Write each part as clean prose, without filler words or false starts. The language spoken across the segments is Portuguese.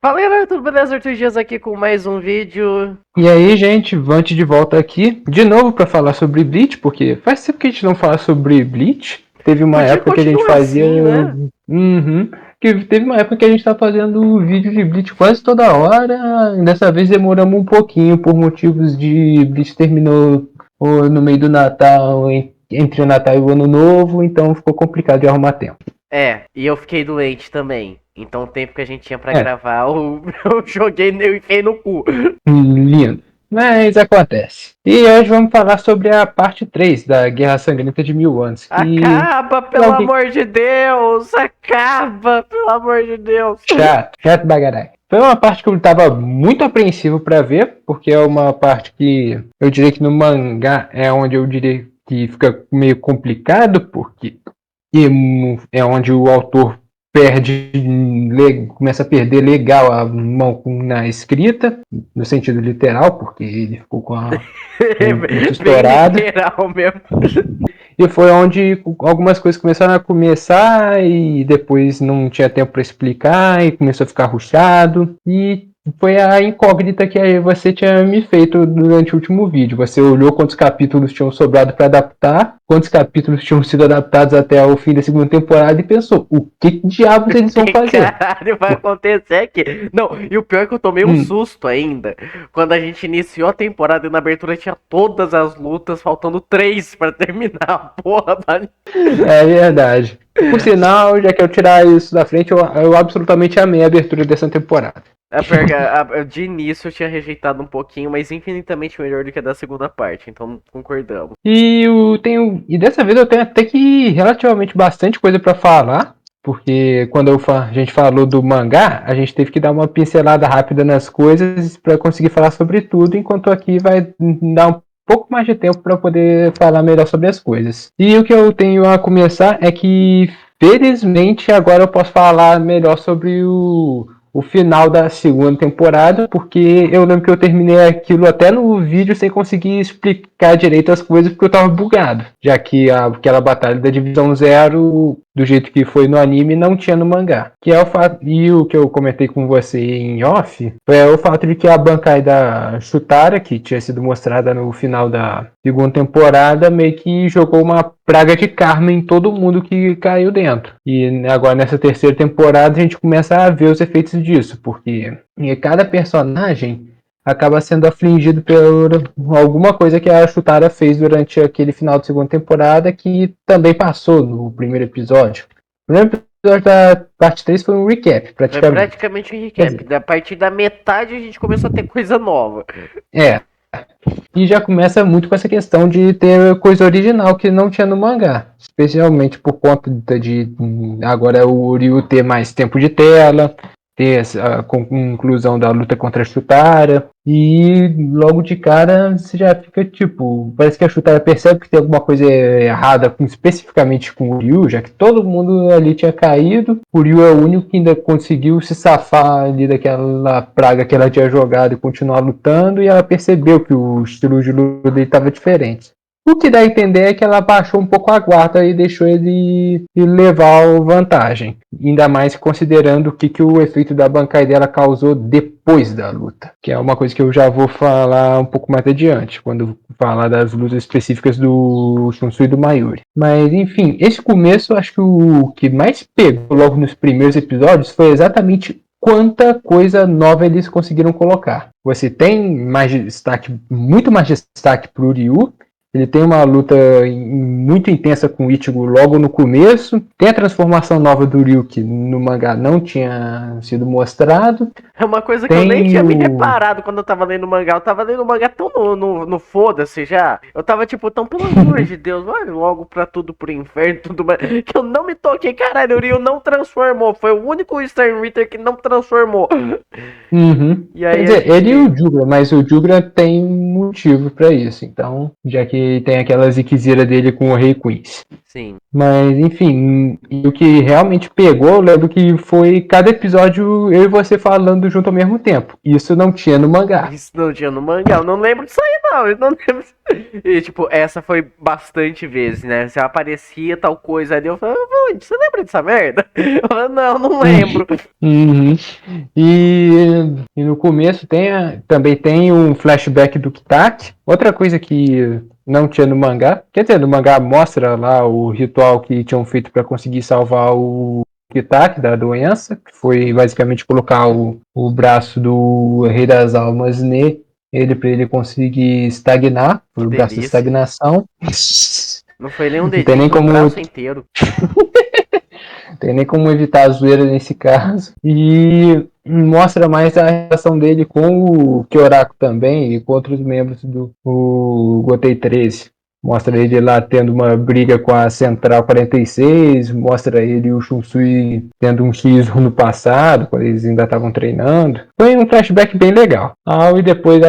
Fala galera, tudo beleza? Arthur Dias aqui com mais um vídeo. E aí, gente, Vante de volta aqui de novo pra falar sobre Bleach, porque faz tempo que a gente não fala sobre Bleach. Teve uma Podia época que a gente continuar fazia. assim, né? Teve uma época que a gente tava fazendo vídeo de Bleach quase toda hora. Dessa vez demoramos um pouquinho por motivos de Bleach terminou no meio do Natal, entre o Natal e o Ano Novo, então ficou complicado de arrumar tempo. E eu fiquei doente também. Então o tempo que a gente tinha pra É. gravar, eu joguei, eu enfiei no cu. Lindo. Mas acontece. E hoje vamos falar sobre a parte 3 da Guerra Sangrenta de Mil Anos. Acaba, pelo amor de Deus! Acaba, pelo amor de Deus! Chato bagarai. Foi uma parte que eu estava muito apreensivo para ver, porque é uma parte que eu diria que no mangá é onde eu diria que fica meio complicado, porque é onde o autor começa a perder legal a mão na escrita, no sentido literal, porque ele ficou com a muito estourada. Bem literal mesmo. E foi onde algumas coisas começaram a começar e depois não tinha tempo para explicar e começou a ficar rushado. E foi a incógnita que você tinha me feito durante o último vídeo. Você olhou quantos capítulos tinham sobrado para adaptar, quantos capítulos tinham sido adaptados até o fim da segunda temporada e pensou, o que diabos eles vão fazer? Caralho, vai acontecer aqui. Não, e o pior é que eu tomei um susto ainda. Quando a gente iniciou a temporada e na abertura tinha todas as lutas, faltando 3 pra terminar a porra da... É verdade. Por sinal, já que eu tirar isso da frente, eu absolutamente amei a abertura dessa temporada. De início eu tinha rejeitado um pouquinho, mas infinitamente melhor do que a da segunda parte, então concordamos. E dessa vez eu tenho até que relativamente bastante coisa pra falar, porque quando a gente falou do mangá, a gente teve que dar uma pincelada rápida nas coisas pra conseguir falar sobre tudo, enquanto aqui vai dar um pouco mais de tempo para poder falar melhor sobre as coisas. E o que eu tenho a começar é que, felizmente, agora eu posso falar melhor sobre o final da segunda temporada, porque eu lembro que eu terminei aquilo até no vídeo sem conseguir explicar direito as coisas, porque eu tava bugado, já que aquela batalha da Divisão Zero, do jeito que foi no anime, não tinha no mangá. Que é o fato, e o que eu comentei com você em off, foi o fato de que a Bankai da Shutara, que tinha sido mostrada no final da segunda temporada, meio que jogou uma praga de karma em todo mundo que caiu dentro. E agora nessa terceira temporada a gente começa a ver os efeitos disso, porque cada personagem acaba sendo afligido por alguma coisa que a Shutara fez durante aquele final de segunda temporada, que também passou no primeiro episódio. O primeiro episódio da parte 3 foi um recap, praticamente. Foi praticamente um recap. A partir da metade a gente começou a ter coisa nova. E já começa muito com essa questão de ter coisa original que não tinha no mangá. Especialmente por conta de agora o Ryu ter mais tempo de tela, ter a conclusão da luta contra a Shutara. E logo de cara você já fica tipo, parece que a Shutara percebe que tem alguma coisa errada especificamente com o Ryu, já que todo mundo ali tinha caído. O Ryu é o único que ainda conseguiu se safar ali daquela praga que ela tinha jogado e continuar lutando, e ela percebeu que o estilo de luta dele estava diferente. O que dá a entender é que ela baixou um pouco a guarda e deixou ele levar vantagem. Ainda mais considerando o que o efeito da Bankai dela causou depois da luta. Que é uma coisa que eu já vou falar um pouco mais adiante, quando falar das lutas específicas do Shunsui e do Mayuri. Mas enfim, esse começo, acho que o que mais pegou logo nos primeiros episódios foi exatamente quanta coisa nova eles conseguiram colocar. Você tem mais destaque, muito mais destaque pro Ryu. Ele tem uma luta muito intensa com o Ichigo logo no começo. Tem a transformação nova do Ryu, que no mangá não tinha sido mostrado. É uma coisa que eu nem tinha me reparado quando eu tava lendo o mangá. Eu tava lendo o mangá tão no foda-se já. Eu tava tipo, tão pelo amor de Deus, vai logo pra tudo pro inferno, tudo mais. Que eu não me toquei, caralho, o Ryu não transformou. Foi o único Stern Ritter que não transformou. E aí, quer dizer, ele e o Jugra, mas o Jugra tem motivo pra isso. Então, já que tem aquela ziquezira dele com o Rei Queens. Sim. Mas, enfim, o que realmente pegou, eu lembro que foi cada episódio eu e você falando junto ao mesmo tempo. Isso não tinha no mangá. Isso não tinha no mangá, eu não lembro disso aí não, eu não lembro. E tipo, essa foi bastante vezes, né? Se aparecia tal coisa ali, eu falava, você lembra dessa merda? Eu falava, não lembro. E E no começo também tem um flashback do Kitaki. Outra coisa que não tinha no mangá. Quer dizer, no mangá mostra lá o ritual que tinham feito para conseguir salvar o Kitaki da doença. Que foi basicamente colocar o braço do Rei das Almas nele para ele conseguir estagnar. Foi o braço de delícia. estagnação. Não foi nem um Não tem dedinho, nem foi um como- braço inteiro. Tem nem como evitar a zoeira nesse caso. E mostra mais a relação dele com o Kyoraku também e com outros membros do Gotei 13. Mostra ele lá tendo uma briga com a Central 46, mostra ele e o Shunsui tendo um X no passado, quando eles ainda estavam treinando. Foi um flashback bem legal. E depois,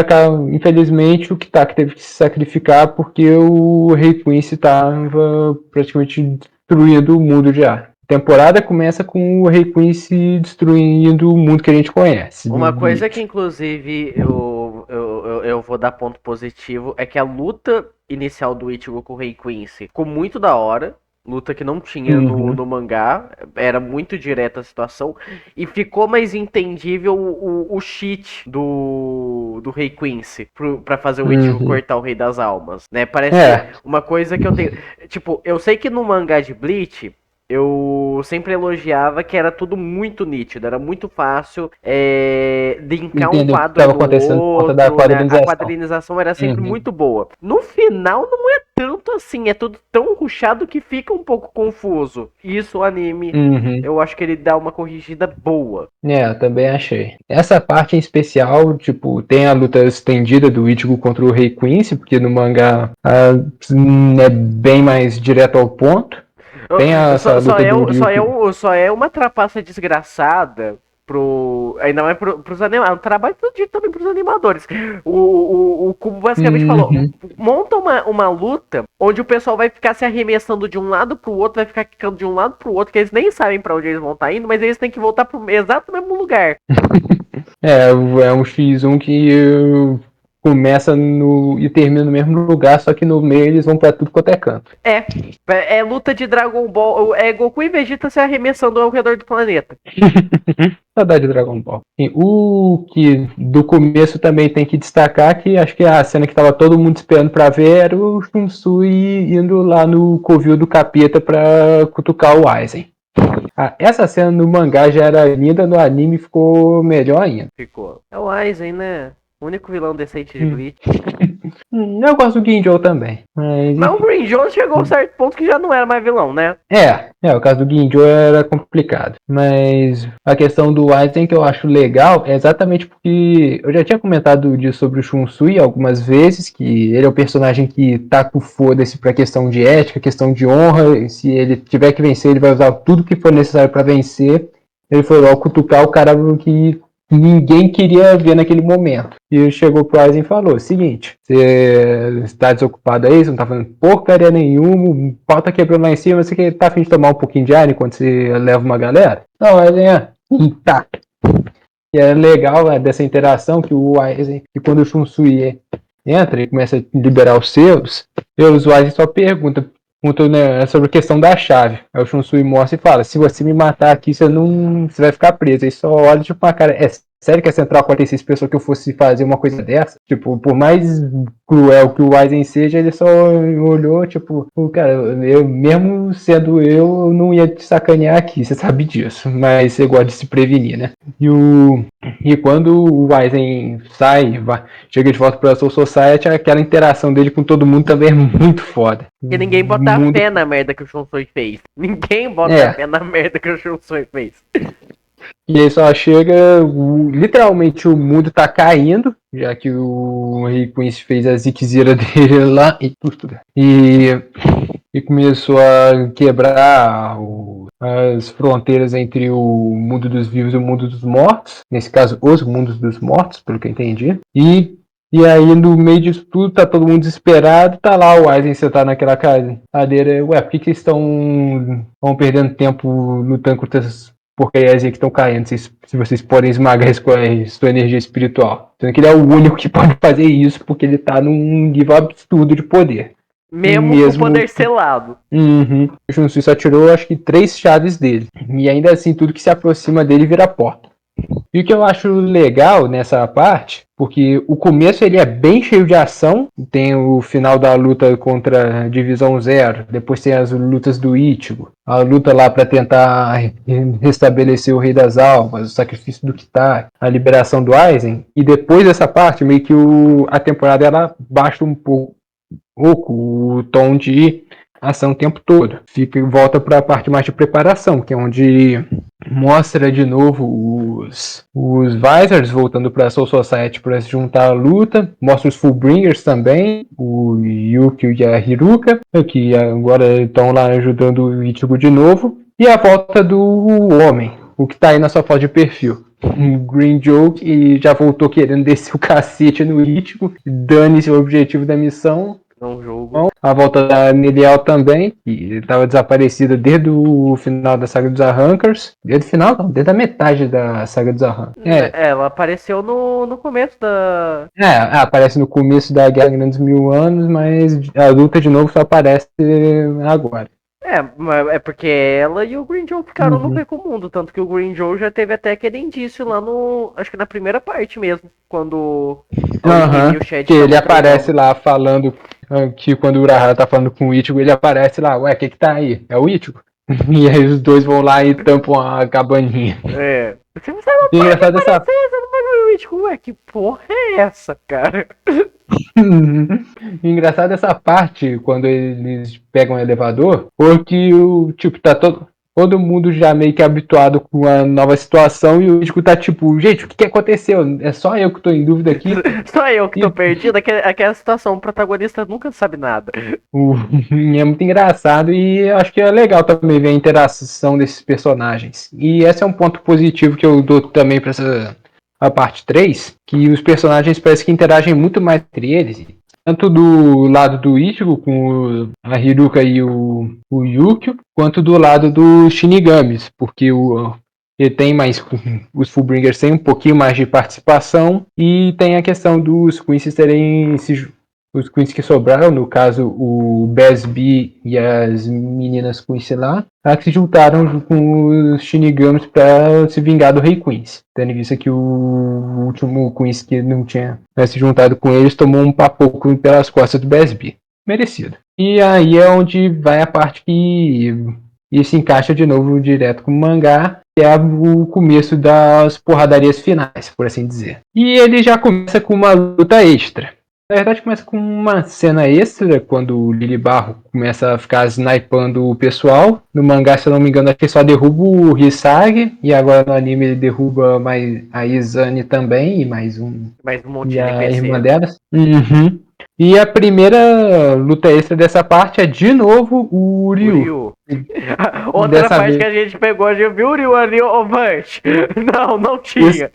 infelizmente, o Kitaki teve que se sacrificar porque o Rei Quincy estava praticamente destruindo o mundo já. A temporada começa com o Rei Quincy destruindo o mundo que a gente conhece. Uma coisa que, inclusive, eu vou dar ponto positivo é que a luta inicial do Ichigo com o Rei Quincy ficou muito da hora. Luta que não tinha no mangá. Era muito direta a situação. E ficou mais entendível o cheat do Rei Quincy pra fazer o Ichigo cortar o Rei das Almas, né? Parece uma coisa que eu tenho... Tipo, eu sei que no mangá de Bleach... Eu sempre elogiava que era tudo muito nítido, era muito fácil linkar um quadro no outro, né? A quadrinização era sempre muito boa. No final não é tanto assim, é tudo tão rushado que fica um pouco confuso. Isso o anime, eu acho que ele dá uma corrigida boa. Eu também achei. Essa parte em especial, tipo, tem a luta estendida do Ichigo contra o Rei Quincy, porque no mangá é bem mais direto ao ponto. Tem só é uma trapaça desgraçada ainda mais pros animadores. Trabalho todo também pros animadores. O Kubo basicamente falou: monta uma luta onde o pessoal vai ficar se arremessando de um lado pro outro, vai ficar quicando de um lado pro outro, que eles nem sabem pra onde eles vão estar indo, mas eles têm que voltar pro exato mesmo lugar. É um X1 que começa e termina no mesmo lugar, só que no meio eles vão pra tudo quanto é canto. É luta de Dragon Ball, é Goku e Vegeta se arremessando ao redor do planeta. Saudade de Dragon Ball. E o que do começo também tem que destacar, que acho que a cena que tava todo mundo esperando pra ver era o Shunsui indo lá no covil do capeta pra cutucar o Aizen. Essa cena no mangá já era linda, no anime ficou melhor ainda. Ficou. É o Aizen, né? O único vilão decente de Bleach. Eu gosto do Ginjo também. Mas o Green Jones chegou a um certo ponto que já não era mais vilão, né? O caso do Ginjo era complicado. Mas a questão do Aizen que eu acho legal é exatamente porque eu já tinha comentado disso sobre o Shunsui algumas vezes, que ele é o personagem que tá com foda-se pra questão de ética, questão de honra. E se ele tiver que vencer, ele vai usar tudo que for necessário pra vencer. Ele foi logo cutucar o cara que ninguém queria ver naquele momento. E chegou pro Aizen e falou: seguinte, você está desocupado aí, você não tá fazendo porcaria nenhuma, o pau tá quebrando lá em cima, você tá a fim de tomar um pouquinho de ar enquanto você leva uma galera? Não, Aizen, tá. E é legal dessa interação que o Aizen, que quando o Shunsui entra e começa a liberar os selos, o Aizen só pergunta, né, sobre a questão da chave. Aí o Shunsui mostra e fala: se você me matar aqui, você vai ficar preso. Aí só olha tipo uma cara: sério que a Central 46 pensou que eu fosse fazer uma coisa dessa? Tipo, por mais cruel que o Aizen seja, ele só olhou, tipo, cara, eu mesmo sendo eu não ia te sacanear aqui, você sabe disso, mas você gosta de se prevenir, né? E quando o Aizen sai, chega de volta pra Soul Society, aquela interação dele com todo mundo também é muito foda. Porque ninguém bota a fé na merda que o Shunsui fez. Ninguém bota a fé na merda que o Shunsui fez. E aí só chega, literalmente o mundo tá caindo, já que o Rei Quincy fez a ziquezira dele lá e começou a quebrar as fronteiras entre o mundo dos vivos e o mundo dos mortos, nesse caso os mundos dos mortos, pelo que eu entendi. E aí no meio disso tudo tá todo mundo desesperado, tá lá o Aizen sentado naquela cadeira, por que estão perdendo tempo lutando contra essas porcarias aí que estão caindo, se vocês podem esmagar isso com a sua energia espiritual. Sendo que ele é o único que pode fazer isso, porque ele tá num nível absurdo de poder. Mesmo com o poder selado. O Shunsui só tirou, acho que 3 chaves dele. E ainda assim, tudo que se aproxima dele vira porta. E o que eu acho legal nessa parte, porque o começo ele é bem cheio de ação, tem o final da luta contra a Divisão Zero, depois tem as lutas do Ichigo, a luta lá para tentar restabelecer o Rei das Almas, o sacrifício do Kitari, a liberação do Aizen, e depois dessa parte meio que a temporada ela baixa um pouco o tom de ação o tempo todo. Volta para a parte mais de preparação, que é onde mostra de novo os Visors voltando para a Soul Society para se juntar à luta. Mostra os Fullbringers também, o Yukio e a Hiruka, que agora estão lá ajudando o Ichigo de novo. E a volta do Homem, o que está aí na sua foto de perfil. O Green Joe, que já voltou querendo descer o cacete no Ichigo, dane-se o objetivo da missão. Num jogo. A volta da Neliel também, que estava desaparecida desde o final da saga dos Arrancers. Desde o final, não, desde a metade da saga dos Arrancers. Ela apareceu no começo da. Aparece no começo da Guerra dos 1000 Anos, mas a luta de novo só aparece agora. É porque ela e o Green Joe ficaram no Beco Mundo, tanto que o Green Joe já teve até aquele indício lá no. Acho que na primeira parte mesmo, quando o Shed que ele aparece lá falando que quando o Urahara tá falando com o Ichigo, ele aparece lá, ué, o que tá aí? É o Ichigo? E aí os dois vão lá e tampam a cabaninha. Você não pode engraçado aparecer, você não vai ver o Ichigo, ué, que porra é essa, cara? Engraçado essa parte, quando eles pegam o elevador, porque o tipo, tá todo mundo já meio que habituado com a nova situação e o Ichigo tá tipo, gente, o que aconteceu? É só eu que tô em dúvida aqui. Só eu que tô perdido, aquela situação, o protagonista nunca sabe nada. É muito engraçado e acho que é legal também ver a interação desses personagens. E esse é um ponto positivo que eu dou também pra a parte 3, que os personagens parecem que interagem muito mais entre eles. Tanto do lado do Ichigo, com a Hiruka e o Yukio, quanto do lado dos Shinigamis, porque ele tem mais. Os Fullbringers têm um pouquinho mais de participação, e tem a questão dos Quincy terem os Queens que sobraram, no caso o Besby e as meninas Quincy lá, que se juntaram com os Shinigamis para se vingar do Rei Queens. Tendo visto que o último Queens que não tinha se juntado com eles tomou um papoco pelas costas do Besby. Merecido. E aí é onde vai a parte que se encaixa de novo direto com o mangá, que é o começo das porradarias finais, por assim dizer. E ele já começa com uma luta extra. Na verdade começa com uma cena extra, quando o Lily Barro começa a ficar snipando o pessoal. No mangá, se eu não me engano, acho que ele só derruba o Hisage, e agora no anime ele derruba mais a Izane também, e mais um monte de NPC. A irmã delas. E a primeira luta extra dessa parte é de novo o Ryu. Outra parte que a gente pegou, a gente viu o Ryu ali, Vant. Não tinha.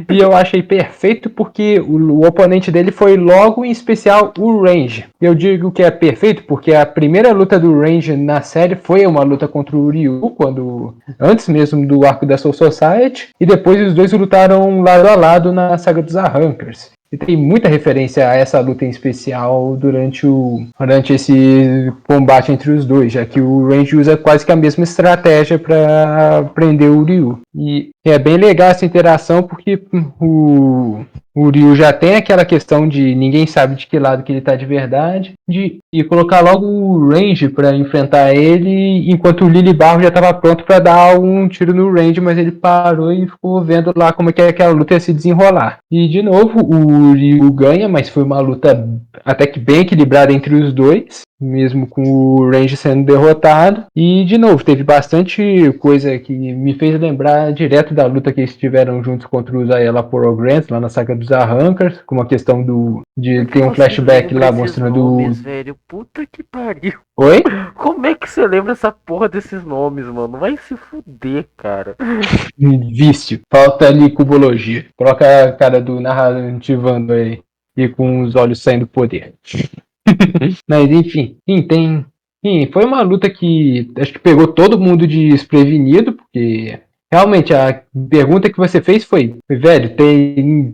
E eu achei perfeito porque o oponente dele foi logo, em especial, o Range. Eu digo que é perfeito porque a primeira luta do Range na série foi uma luta contra o Ryu, antes mesmo do arco da Soul Society, e depois os dois lutaram lado a lado na saga dos Arrancers. E tem muita referência a essa luta em especial durante esse combate entre os dois, já que o Range usa quase que a mesma estratégia para prender o Ryu. E é bem legal essa interação porque o Ryu já tem aquela questão de ninguém sabe de que lado que ele tá de verdade, e colocar logo o Range para enfrentar ele, enquanto o Lily Barro já estava pronto para dar um tiro no Range, mas ele parou e ficou vendo lá como é que aquela luta ia se desenrolar. E de novo, o Ryu ganha, mas foi uma luta até que bem equilibrada entre os dois, mesmo com o Range sendo derrotado. E de novo, teve bastante coisa que me fez lembrar direto da luta que eles tiveram juntos contra os Ayala Programs, lá na saga dos Arrancers, com a questão de ter um flashback lá mostrando nomes, velho, puta que pariu. Oi? Como é que você lembra essa porra desses nomes, mano? Vai se fuder, cara. Vício. Falta ali cubologia. Coloca a cara do narrativando aí. E com os olhos saindo poder. Mas enfim, foi uma luta que acho que pegou todo mundo desprevenido, porque realmente a pergunta que você fez foi, velho,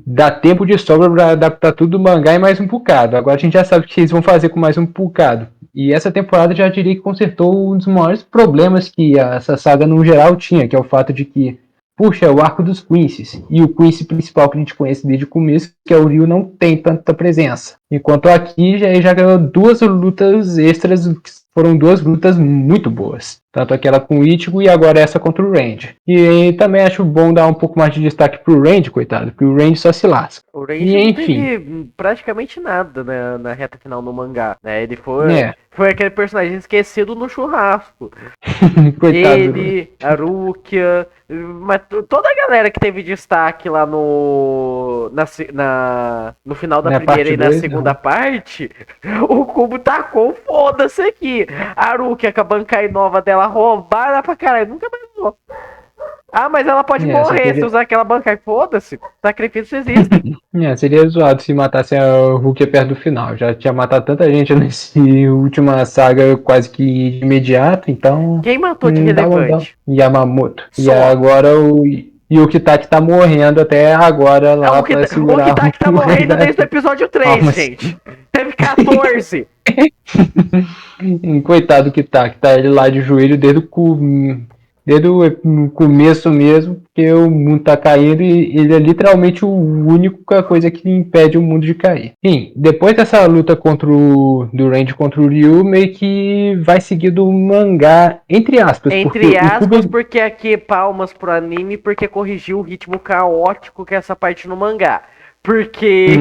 dá tempo de sobra pra adaptar tudo do mangá e mais um bocado. Agora a gente já sabe o que eles vão fazer com mais um bocado. E essa temporada já diria que consertou um dos maiores problemas que essa saga no geral tinha, que é o fato de que, puxa, é o arco dos Quincy's, e o Quincy principal que a gente conhece desde o começo, que é o Ryu, não tem tanta presença. Enquanto aqui já ganhou 2 lutas extras, que foram 2 lutas muito boas. Tanto aquela com o Ichigo e agora essa contra o Randy. E também acho bom dar um pouco mais de destaque pro Randy, coitado, porque o Randy só se lasca. O Range E não enfim, teve praticamente nada, né, na reta final no mangá, né? Ele né, foi aquele personagem esquecido no churrasco. coitado do Randy. Ele, a Rukia, mas toda a galera que teve destaque lá no final da Na primeira parte e na 2, segunda parte, o Cubo tacou foda-se aqui. A Rukia com a Bankai nova dela roubada pra caralho, nunca mais vou. Ah, mas ela pode Só morrer se queria... usar aquela Bankai, foda-se. Sacrifício existe. seria zoado se matasse a Rukia perto do final. Já tinha matado tanta gente nessa última saga quase que de imediato, então Quem matou de não dava não. relevante? Yamamoto. E Só. agora o Yukitaki tá morrendo até agora lá pra O segurar Kitaki tá o rei morrendo da desde o episódio 3, almas. gente. Teve 14. Coitado do Kitaki, tá ele lá de joelho desde o começo mesmo, porque o mundo tá caindo e ele é literalmente a única coisa que impede o mundo de cair. Enfim, depois dessa luta do Randy contra o Ryu, meio que vai seguir do mangá, entre aspas, porque Entre o aspas, Kubo... porque aqui palmas pro anime, porque corrigiu o ritmo caótico que é essa parte no mangá. Porque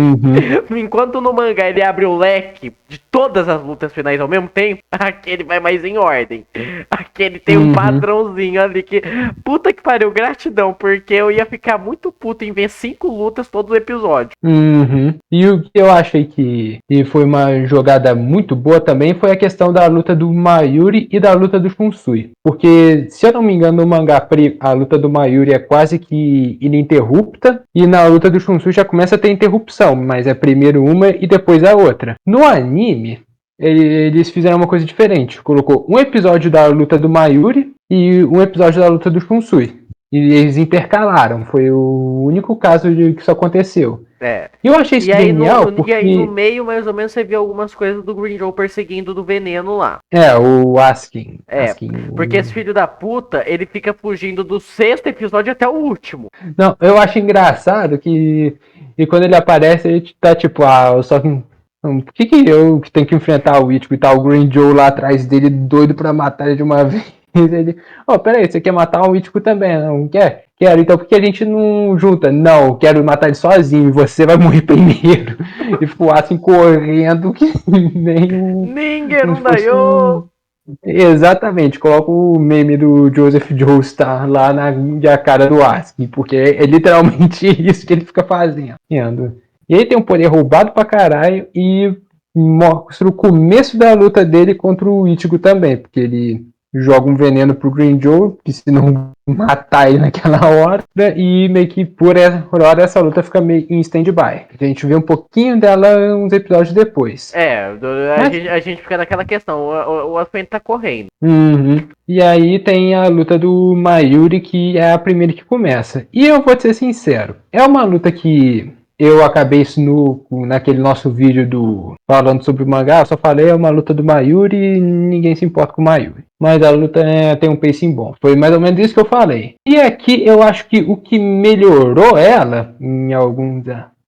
enquanto no mangá ele abre o leque de todas as lutas finais ao mesmo tempo, aqui ele vai mais em ordem. Aqui ele tem um padrãozinho ali que. Puta que pariu, gratidão, porque eu ia ficar muito puto em ver 5 lutas todos os episódios. E o que eu achei que foi uma jogada muito boa também foi a questão da luta do Mayuri e da luta do Shunsui. Porque, se eu não me engano, no mangá a luta do Mayuri é quase que ininterrupta, e na luta do Shunsui já começa a ter interrupção, mas é primeiro uma e depois a outra. No anime, eles fizeram uma coisa diferente. Colocou um episódio da luta do Mayuri e um episódio da luta do Shunsui. E eles intercalaram. Foi o único caso de que isso aconteceu. É. E eu achei isso genial porque... E aí no meio, mais ou menos, você vê algumas coisas do Green Joe perseguindo do veneno lá. O Askin. Porque esse filho da puta, ele fica fugindo do 6º episódio até o último. Não, eu acho engraçado que... E quando ele aparece, ele tá tipo, só que... Por que eu que tenho que enfrentar o Ichigo e tá o Green Joe lá atrás dele, doido pra matar ele de uma vez? Ele, peraí, você quer matar o Ichigo também, não quer? Quero, então por que a gente não junta? Não, quero matar ele sozinho, você vai morrer primeiro. E ficou assim correndo que nem Ninguém não daiô. Exatamente, coloca o meme do Joseph Joestar lá na cara do Asuka, porque é literalmente isso que ele fica fazendo. E ele tem um poder roubado pra caralho e mostra o começo da luta dele contra o Ichigo também, porque ele joga um veneno pro Green Joe, que se não matar ele naquela hora, e meio que por hora essa luta fica meio em stand-by. A gente vê um pouquinho dela uns episódios depois. A gente fica naquela questão, o Aspen tá correndo. E aí tem a luta do Mayuri, que é a primeira que começa. E eu vou te ser sincero, é uma luta que... Eu acabei isso naquele nosso vídeo falando sobre o mangá, eu só falei é uma luta do Mayuri e ninguém se importa com o Mayuri. Mas a luta tem um pacing bom. Foi mais ou menos isso que eu falei. E aqui eu acho que o que melhorou ela,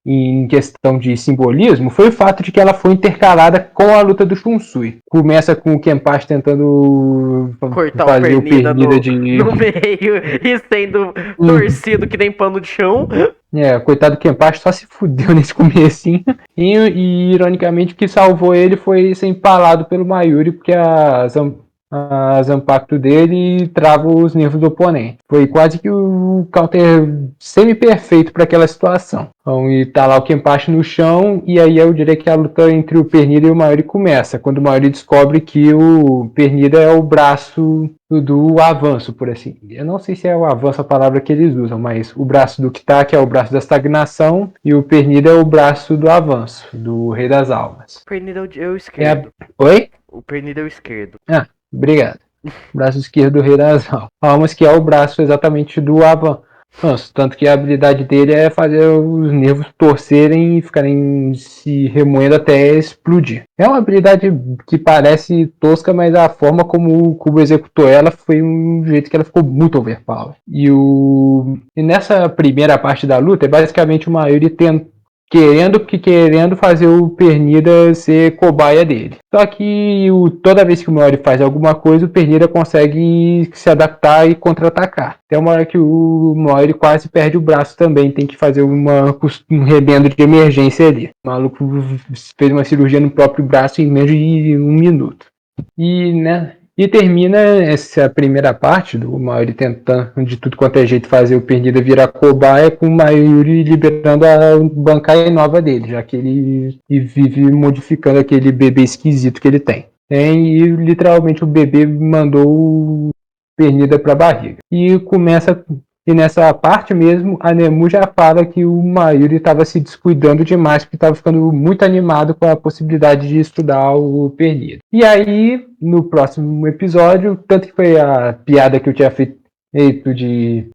em questão de simbolismo, foi o fato de que ela foi intercalada com a luta do Shunsui. Começa com o Kenpachi tentando cortar fazer o Pernida no meio e sendo torcido que nem pano de chão. Coitado do Kenpachi só se fudeu nesse comecinho. E ironicamente o que salvou ele foi ser empalado pelo Mayuri, porque a Zanpakuto dele trava os nervos do oponente. Foi quase que o counter semi-perfeito para aquela situação. Então, e tá lá o Kenpachi no chão, e aí eu diria que a luta entre o Pernida e o Mayuri começa, quando o Mayuri descobre que o Pernida é o braço do avanço, por assim. Eu não sei se é o avanço a palavra que eles usam, mas o braço do Kitaki é o braço da estagnação, e o Pernida é o braço do avanço, do Rei das Almas. O Pernida é o esquerdo. Oi? O Pernida é o esquerdo. Obrigado. Braço esquerdo do Rei das Almas, que é o braço exatamente do avanço. Nossa, tanto que a habilidade dele é fazer os nervos torcerem e ficarem se remoendo até explodir. É uma habilidade que parece tosca, mas a forma como o Kubo executou ela foi um jeito que ela ficou muito overpower. E nessa primeira parte da luta é basicamente o Mayuri querendo fazer o Pernida ser cobaia dele. Só que toda vez que o Mayuri faz alguma coisa, o Pernida consegue se adaptar e contra-atacar. Tem uma hora que o Mayuri quase perde o braço também, tem que fazer um rebendo de emergência ali. O maluco fez uma cirurgia no próprio braço em menos de 1 minuto. E termina essa primeira parte do Mayuri tentando de tudo quanto é jeito fazer o Pernida virar cobaia, com o Mayuri liberando a bancada nova dele, já que ele vive modificando aquele bebê esquisito que ele tem. E literalmente o bebê mandou o Pernida pra barriga. E nessa parte mesmo, a Nemu já fala que o Mayuri estava se descuidando demais, porque estava ficando muito animado com a possibilidade de estudar o Pernida. E aí, no próximo episódio, tanto que foi a piada que eu tinha feito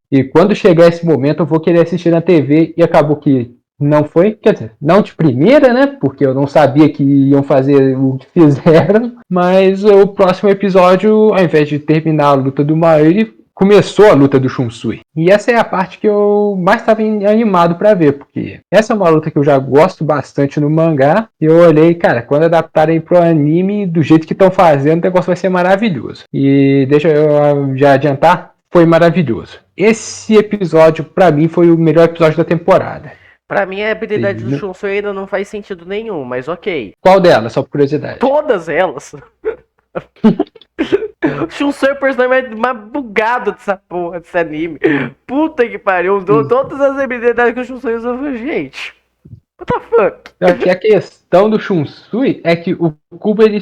e quando chegar esse momento eu vou querer assistir na TV, e acabou que não foi, quer dizer, não de primeira, né, porque eu não sabia que iam fazer o que fizeram, mas o próximo episódio, ao invés de terminar a luta do Mayuri, começou a luta do Shunsui. E essa é a parte que eu mais estava animado para ver, porque essa é uma luta que eu já gosto bastante no mangá. E eu olhei, cara, quando adaptarem pro anime, do jeito que estão fazendo, o negócio vai ser maravilhoso. E deixa eu já adiantar, foi maravilhoso. Esse episódio, para mim, foi o melhor episódio da temporada. Pra mim a habilidade do Shunsui ainda não faz sentido nenhum, mas ok. Qual delas, só por curiosidade? Todas elas. O Shunsui é o personagem mais bugado dessa porra, desse anime. Puta que pariu. Todas as habilidades que o Shunsui usa, gente. What the fuck? A questão do Shunsui é que o Kubo ele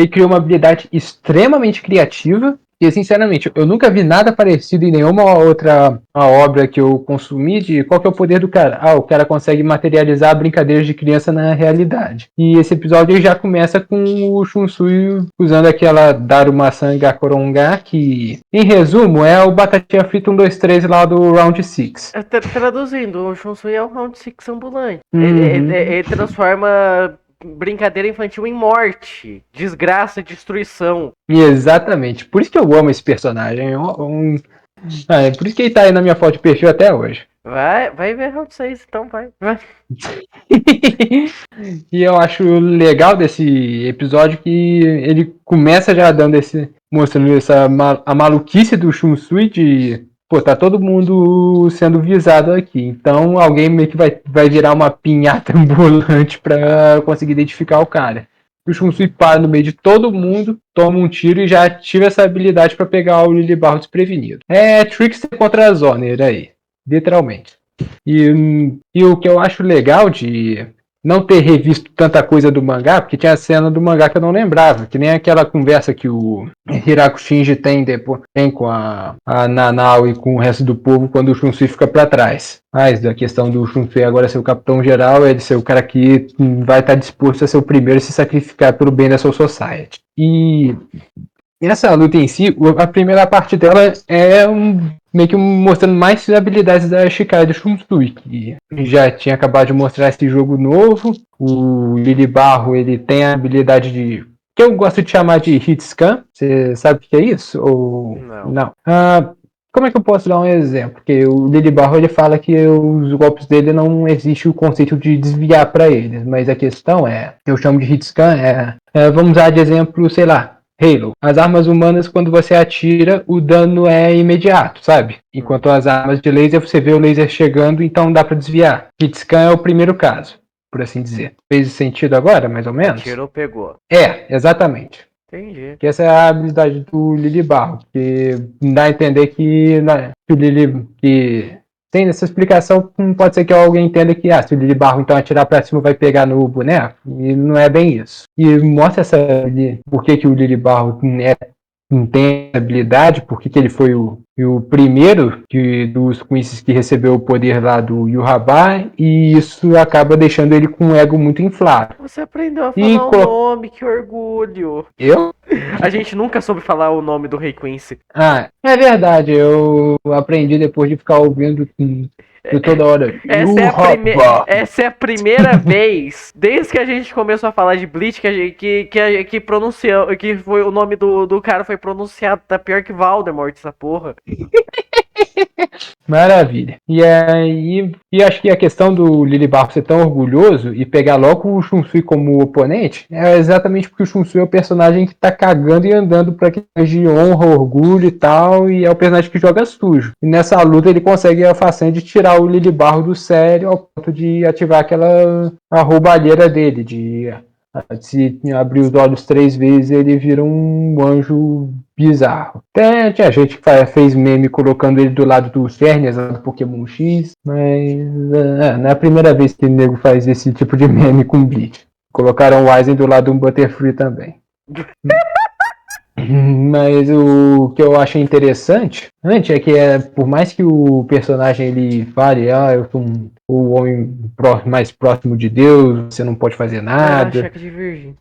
criou uma habilidade extremamente criativa. E sinceramente, eu nunca vi nada parecido em nenhuma outra obra que eu consumi de qual que é o poder do cara. O cara consegue materializar brincadeiras de criança na realidade. E esse episódio já começa com o Shunsui usando aquela Daruma-san Gakoronga, que, em resumo, é o Batatinha Frita 1, 2, 3 lá do Round 6. Traduzindo, o Shunsui é o Round 6 ambulante. Uhum. Ele transforma brincadeira infantil em morte, desgraça e destruição. Exatamente. Por isso que eu amo esse personagem. Por isso que ele tá aí na minha foto de perfil até hoje. Vai ver Round 6, então vai. E eu acho legal desse episódio que ele começa já mostrando a maluquice do Shunsui de, pô, tá todo mundo sendo visado aqui. Então alguém meio que vai virar uma pinhata ambulante pra conseguir identificar o cara. O Shunsui para no meio de todo mundo, toma um tiro e já ativa essa habilidade pra pegar o Lilibarro desprevenido. É Trickster contra a Zoner aí, literalmente. E o que eu acho legal de não ter revisto tanta coisa do mangá, porque tinha a cena do mangá que eu não lembrava, que nem aquela conversa que o Hiraku Shinji tem com a Nanao e com o resto do povo quando o Shunsui fica pra trás. Mas da questão do Shunsui agora ser o capitão geral, ele ser o cara que vai estar disposto a ser o primeiro a se sacrificar pelo bem da sua society. E essa luta em si, a primeira parte dela é meio que mostrando mais habilidades da Shikai do Shunsui, que já tinha acabado de mostrar esse jogo novo. O Lilibarro, ele tem a habilidade que eu gosto de chamar de Hitscan. Você sabe o que é isso? Ou não? Como é que eu posso dar um exemplo? Porque o Lilibarro, ele fala que os golpes dele não existe o conceito de desviar para eles, mas a questão eu chamo de Hitscan, vamos usar de exemplo, sei lá, Halo. As armas humanas, quando você atira, o dano é imediato, sabe? Enquanto as armas de laser, você vê o laser chegando, então dá pra desviar. Hitscan é o primeiro caso, por assim dizer. Fez sentido agora, mais ou menos? Atirou, pegou. Exatamente. Entendi. Que essa é a habilidade do Lilibarro, que dá a entender que o Lili... Tem essa explicação, pode ser que alguém entenda que se o Lilibarro então atirar pra cima vai pegar no boneco, e não é bem isso. E mostra por que o Lilibarro tem habilidade, por que ele foi o primeiro dos Quincy's que recebeu o poder lá do Yuraba, e isso acaba deixando ele com um ego muito inflado. Você aprendeu a falar o nome, que orgulho. Eu? A gente nunca soube falar o nome do Rei Quincy. Ah, é verdade, eu aprendi depois de ficar ouvindo de toda hora. Essa é a primeira vez, desde que a gente começou a falar de Bleach, que pronunciou, que foi o nome do cara foi pronunciado. Tá pior que Voldemort, essa porra. Maravilha. E aí, e acho que a questão do Lily Barro ser tão orgulhoso e pegar logo o Shunsui como oponente é exatamente porque o Shunsui é o personagem que tá cagando e andando pra questões de honra, orgulho e tal, e é o personagem que joga sujo. E nessa luta ele consegue a façanha de tirar o Lily Barro do sério ao ponto de ativar aquela a roubalheira dele, de se abrir os olhos 3 vezes ele vira um anjo bizarro. Até tinha gente que fez meme colocando ele do lado do Fernes, do Pokémon X, mas não é a primeira vez que o nego faz esse tipo de meme com Bleach. Colocaram o Aizen do lado do Butterfree também. Mas o que eu achei interessante antes é que por mais que o personagem ele fale, eu sou o homem mais próximo de Deus, você não pode fazer nada. Chaca de virgem.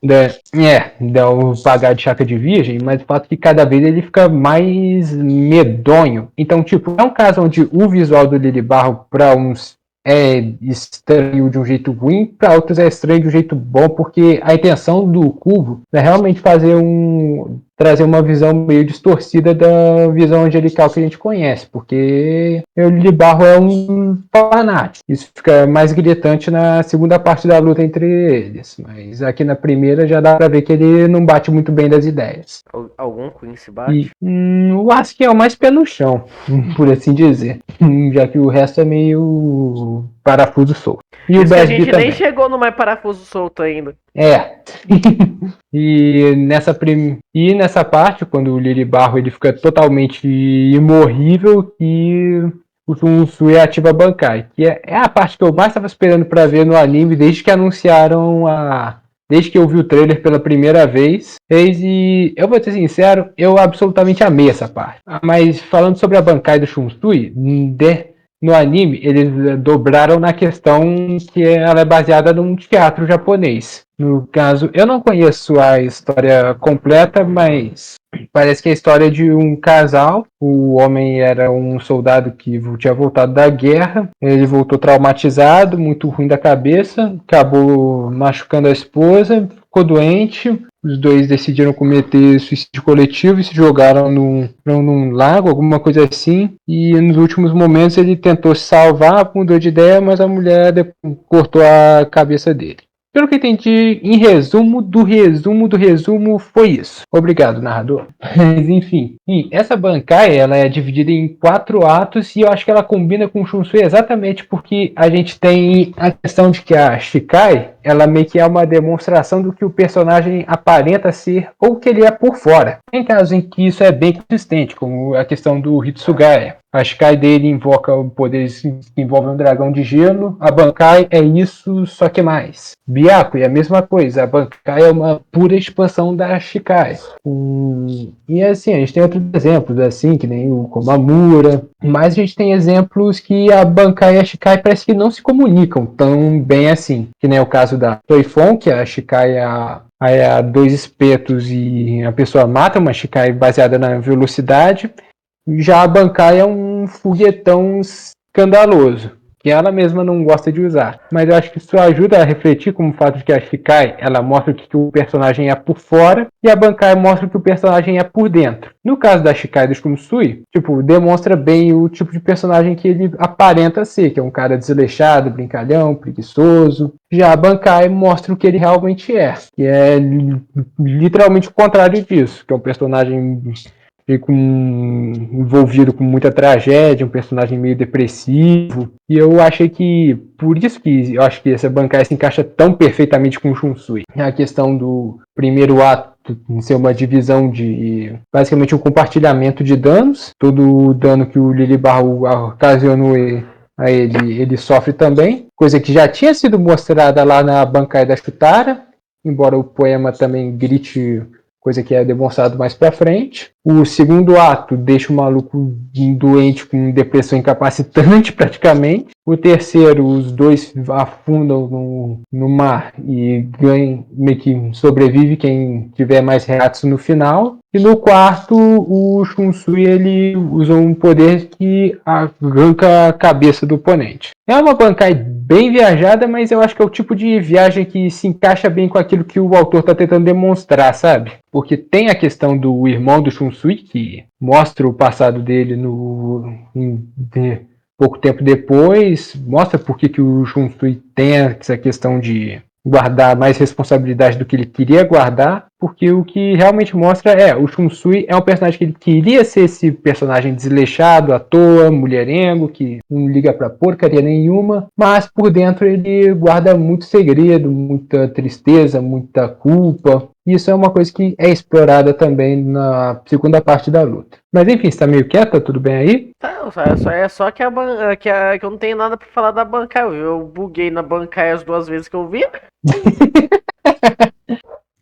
Dá um pagar de chaca de virgem, mas o fato é que cada vez ele fica mais medonho. Então, tipo, é um caso onde o visual do Lily Barro para uns é estranho de um jeito ruim, para outros é estranho de um jeito bom, porque a intenção do Cubo é realmente trazer uma visão meio distorcida da visão angelical que a gente conhece, porque o Lily Barro é um fanático. Isso fica mais gritante na segunda parte da luta entre eles, mas aqui na primeira já dá pra ver que ele não bate muito bem das ideias. Algum Quincy bate? Eu acho que é o mais pé no chão, por assim dizer, já que o resto é meio parafuso solto. E isso o que a BSB gente também. nem chegou no mais parafuso solto ainda. E nessa parte, quando o Lily Barro ele fica totalmente imorrível e o Shunsui ativa a Bankai, que é a parte que eu mais estava esperando para ver no anime desde que anunciaram desde que eu vi o trailer pela primeira vez. E eu vou ser sincero, eu absolutamente amei essa parte. Mas falando sobre a Bankai do Shunsui, no anime, eles dobraram na questão que ela é baseada num teatro japonês. No caso, eu não conheço a história completa, mas parece que é a história de um casal. O homem era um soldado que tinha voltado da guerra. Ele voltou traumatizado, muito ruim da cabeça. Acabou machucando a esposa, ficou doente. Os dois decidiram cometer suicídio coletivo e se jogaram num lago, alguma coisa assim. E nos últimos momentos ele tentou se salvar, mudou de ideia, mas a mulher cortou a cabeça dele. Pelo que entendi, em resumo do resumo, foi isso. Obrigado, narrador. Mas enfim, essa Bankai ela é dividida em 4 atos e eu acho que ela combina com o Shunsui exatamente porque a gente tem a questão de que a Shikai, ela meio que é uma demonstração do que o personagem aparenta ser ou que ele é por fora. Tem casos em que isso é bem consistente, como a questão do Hitsugaya. A Shikai dele invoca poderes que envolvem um dragão de gelo. A Bankai é isso, só que mais. Byakuya é a mesma coisa. A Bankai é uma pura expansão da Shikai. E assim, a gente tem outros exemplos, assim, que nem o Komamura. Mas a gente tem exemplos que a Bankai e a Shikai parece que não se comunicam tão bem assim. Que nem o caso da Toifon, que a Shikai é 2 espetos e a pessoa mata uma Shikai baseada na velocidade. Já a Bankai é um foguetão escandaloso, que ela mesma não gosta de usar. Mas eu acho que isso ajuda a refletir como o fato de que a Shikai, ela mostra o que o personagem é por fora, e a Bankai mostra o que o personagem é por dentro. No caso da Shikai do Shunsui, demonstra bem o tipo de personagem que ele aparenta ser, que é um cara desleixado, brincalhão, preguiçoso. Já a Bankai mostra o que ele realmente é, que é literalmente o contrário disso, que é um personagem envolvido com muita tragédia, um personagem meio depressivo. E eu achei que, por isso que eu acho que essa Bankai se encaixa tão perfeitamente com o Shunsui. A questão do primeiro ato ser uma divisão de, basicamente um compartilhamento de danos. Todo o dano que o Lily Barro ocasionou a ele sofre também. Coisa que já tinha sido mostrada lá na Bankai da Chutara, embora o poema também grite coisa que é demonstrado mais pra frente. O segundo ato deixa o maluco doente com depressão incapacitante praticamente. O terceiro, os dois afundam no mar e ganham, meio que sobrevive quem tiver mais reatos no final. E no quarto, o Shunsui ele usa um poder que arranca a cabeça do oponente. É uma Bankai bem viajada, mas eu acho que é o tipo de viagem que se encaixa bem com aquilo que o autor está tentando demonstrar, sabe? Porque tem a questão do irmão do Shunsui, que mostra o passado dele pouco tempo depois, mostra por que o Shunsui tem essa questão de guardar mais responsabilidade do que ele queria guardar, porque o que realmente mostra o Shunsui é um personagem que ele queria ser esse personagem desleixado, à toa, mulherengo, que não liga pra porcaria nenhuma, mas por dentro ele guarda muito segredo, muita tristeza, muita culpa. Isso é uma coisa que é explorada também na segunda parte da luta. Mas enfim, você tá meio quieto? Tá tudo bem aí? Tá, só que, que eu não tenho nada pra falar da Bankai. Eu buguei na Bankai as 2 vezes que eu vi.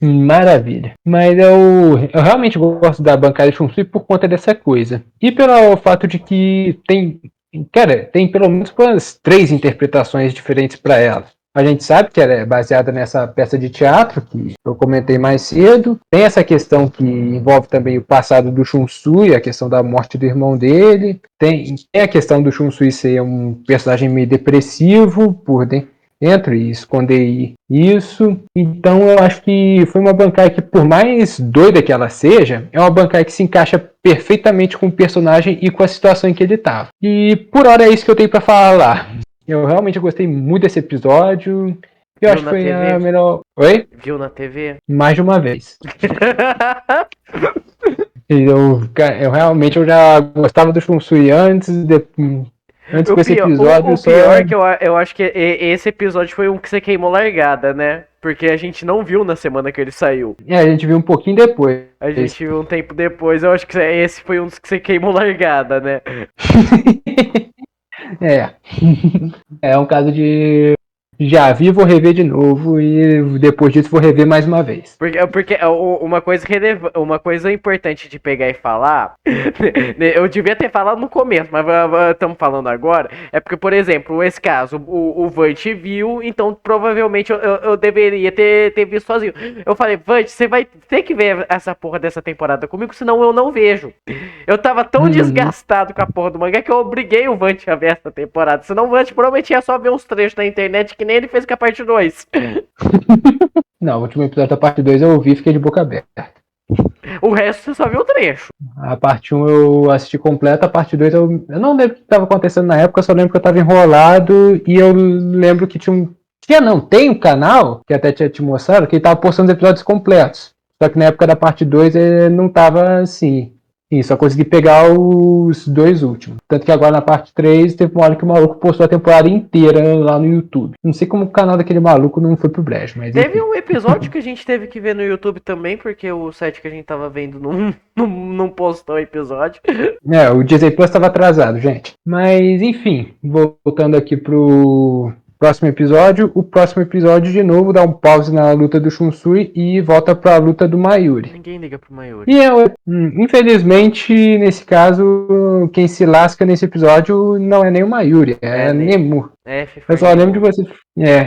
Maravilha. Mas eu realmente gosto da bancada de Shunsui por conta dessa coisa. E pelo fato de que tem pelo menos umas 3 interpretações diferentes para ela. A gente sabe que ela é baseada nessa peça de teatro que eu comentei mais cedo. Tem essa questão que envolve também o passado do Shunsui, a questão da morte do irmão dele. Tem a questão do Shunsui ser um personagem meio depressivo por dentro e esconder isso. Então eu acho que foi uma Bankai que, por mais doida que ela seja, é uma Bankai que se encaixa perfeitamente com o personagem e com a situação em que ele estava. E por hora é isso que eu tenho para falar. Eu realmente gostei muito desse episódio. Eu acho que foi a melhor. Oi? Viu na TV? Mais de uma vez. Eu realmente já gostava do Shunsui antes com esse episódio. O pior é que eu acho que esse episódio foi um que você queimou largada, né? Porque a gente não viu na semana que ele saiu. A gente viu um pouquinho depois. A gente viu um tempo depois. Eu acho que esse foi um dos que você queimou largada, né? É um caso de já vi, vou rever de novo e depois disso vou rever mais uma vez. Porque uma coisa importante de pegar e falar, eu devia ter falado no começo, mas estamos falando agora, é porque, por exemplo, esse caso, o Vant viu, então provavelmente eu deveria ter visto sozinho. Eu falei, Vant, você vai ter que ver essa porra dessa temporada comigo, senão eu não vejo. Eu tava tão desgastado com a porra do mangá que eu obriguei o Vant a ver essa temporada, senão o Vant provavelmente ia só ver uns trechos na internet que nem ele fez com a parte 2. Não, o último episódio da parte 2 eu ouvi e fiquei de boca aberta. O resto você só viu o trecho. A parte 1 eu assisti completa, a parte 2 eu não lembro o que estava acontecendo na época, eu só lembro que eu estava enrolado e eu lembro que tem um canal, que até tinha te mostrado, que ele tava postando os episódios completos. Só que na época da parte 2 ele não tava assim. E só consegui pegar os 2 últimos. Tanto que agora na parte 3 teve uma hora que o maluco postou a temporada inteira lá no YouTube. Não sei como o canal daquele maluco não foi pro brejo, mas teve enfim. Um episódio que a gente teve que ver no YouTube também, porque o site que a gente tava vendo não postou o episódio. O Disney Plus tava atrasado, gente. Mas enfim, voltando aqui pro próximo episódio. O próximo episódio, de novo, dá um pause na luta do Shunsui e volta pra luta do Mayuri. Ninguém liga pro Mayuri. E infelizmente, nesse caso, quem se lasca nesse episódio não é nem o Mayuri, é a Nemu. Eu só lembro de você.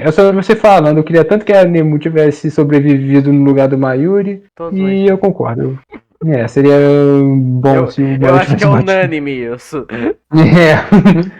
Eu só lembro de você falando. Eu queria tanto que a Nemu tivesse sobrevivido no lugar do Mayuri. Todos e eu concordo. Seria bom se o Mayuri. Eu acho que é unânime isso.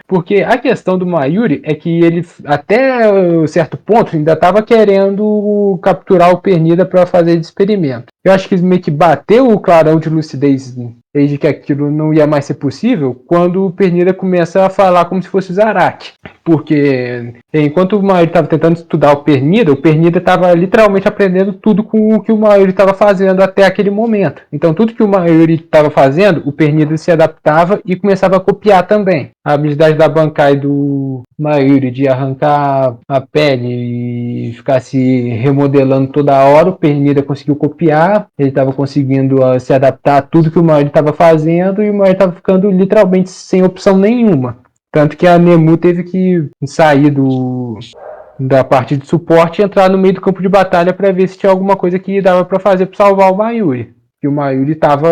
Porque a questão do Mayuri é que ele, até certo ponto, ainda estava querendo capturar o Pernida para fazer de experimento. Eu acho que meio que bateu o clarão de lucidez desde que aquilo não ia mais ser possível quando o Pernida começa a falar como se fosse o Zaraki. Porque enquanto o Mayuri estava tentando estudar o Pernida estava literalmente aprendendo tudo com o que o Mayuri estava fazendo até aquele momento. Então tudo que o Mayuri estava fazendo, o Pernida se adaptava e começava a copiar também. A habilidade da Bankai do Mayuri de arrancar a pele e ficar se remodelando toda hora, o Pernida conseguiu copiar, ele estava conseguindo se adaptar a tudo que o Mayuri estava fazendo e o Mayuri estava ficando literalmente sem opção nenhuma. Tanto que a Nemu teve que sair da parte de suporte e entrar no meio do campo de batalha para ver se tinha alguma coisa que dava para fazer para salvar o Mayuri. que o Mayuri estava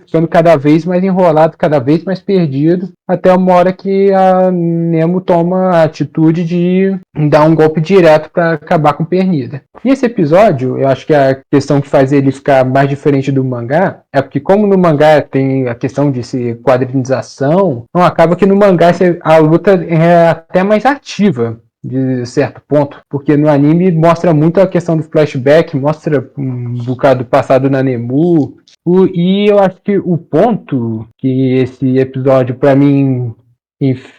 ficando cada vez mais enrolado, cada vez mais perdido, até uma hora que a Nemo toma a atitude de dar um golpe direto para acabar com o Pernida. E esse episódio, eu acho que a questão que faz ele ficar mais diferente do mangá é porque, como no mangá tem a questão de ser quadrinização, então acaba que no mangá a luta é até mais ativa, de certo ponto, porque no anime mostra muito a questão do flashback, mostra um bocado do passado na Nemu, e eu acho que o ponto que esse episódio para mim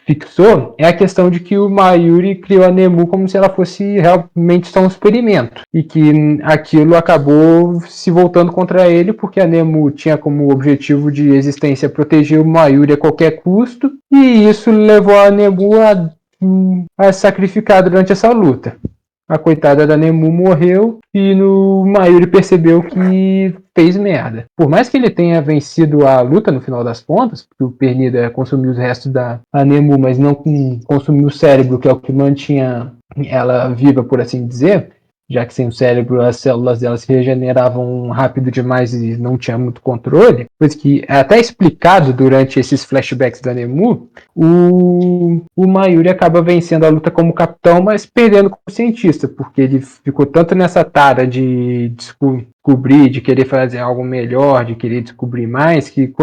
fixou é a questão de que o Mayuri criou a Nemu como se ela fosse realmente só um experimento, e que aquilo acabou se voltando contra ele, porque a Nemu tinha como objetivo de existência proteger o Mayuri a qualquer custo, e isso levou a Nemu a sacrificar durante essa luta. A coitada da Nemu morreu e o Mayuri percebeu que fez merda. Por mais que ele tenha vencido a luta no final das contas, porque o Pernida consumiu os restos da Nemu, mas não consumiu o cérebro, que é o que mantinha ela viva, por assim dizer, já que sem o cérebro as células dela se regeneravam rápido demais e não tinha muito controle, pois que é até explicado durante esses flashbacks da Nemu, o Mayuri acaba vencendo a luta como capitão, mas perdendo como cientista, porque ele ficou tanto nessa tara de descobrir, de querer fazer algo melhor, de querer descobrir mais, que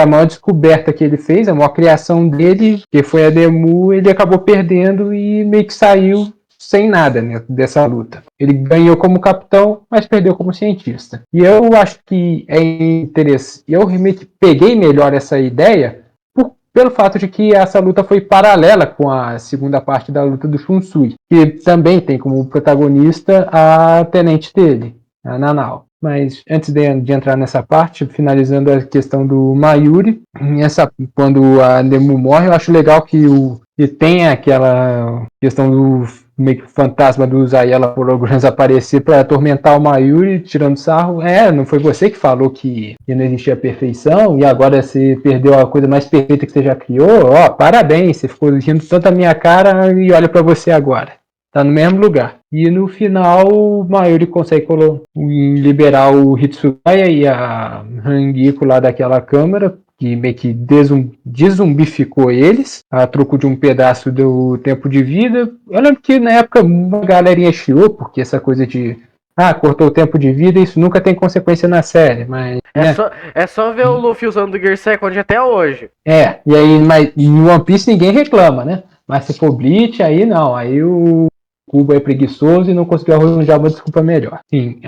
a maior descoberta que ele fez, a maior criação dele, que foi a Nemu, ele acabou perdendo e meio que saiu sem nada, né, dessa luta. Ele ganhou como capitão, mas perdeu como cientista. E eu acho que é interessante. Eu realmente peguei melhor essa ideia pelo fato de que essa luta foi paralela com a segunda parte da luta do Shunsui, que também tem como protagonista a tenente dele, a Nanao. Mas antes de entrar nessa parte, finalizando a questão do Mayuri, quando a Nemu morre, eu acho legal que tem aquela questão do meio que fantasma do Zayela Programs aparecer para atormentar o Mayuri, tirando sarro. Não foi você que falou que não existia perfeição e agora você perdeu a coisa mais perfeita que você já criou? Parabéns, você ficou rindo tanto da minha cara e olha para você agora. Tá no mesmo lugar. E no final, o Mayuri consegue liberar o Hitsugaya e a Hangiko lá daquela câmera, que meio que desumbificou eles, a troco de um pedaço do tempo de vida. Eu lembro que na época uma galerinha chiou, porque essa coisa de cortou o tempo de vida, isso nunca tem consequência na série, mas... É só ver o Luffy usando o Gear Second até hoje. E aí, mas em One Piece ninguém reclama, né? Mas se for Bleach, aí não, aí o Kubo é preguiçoso e não conseguiu arranjar uma desculpa melhor. Sim,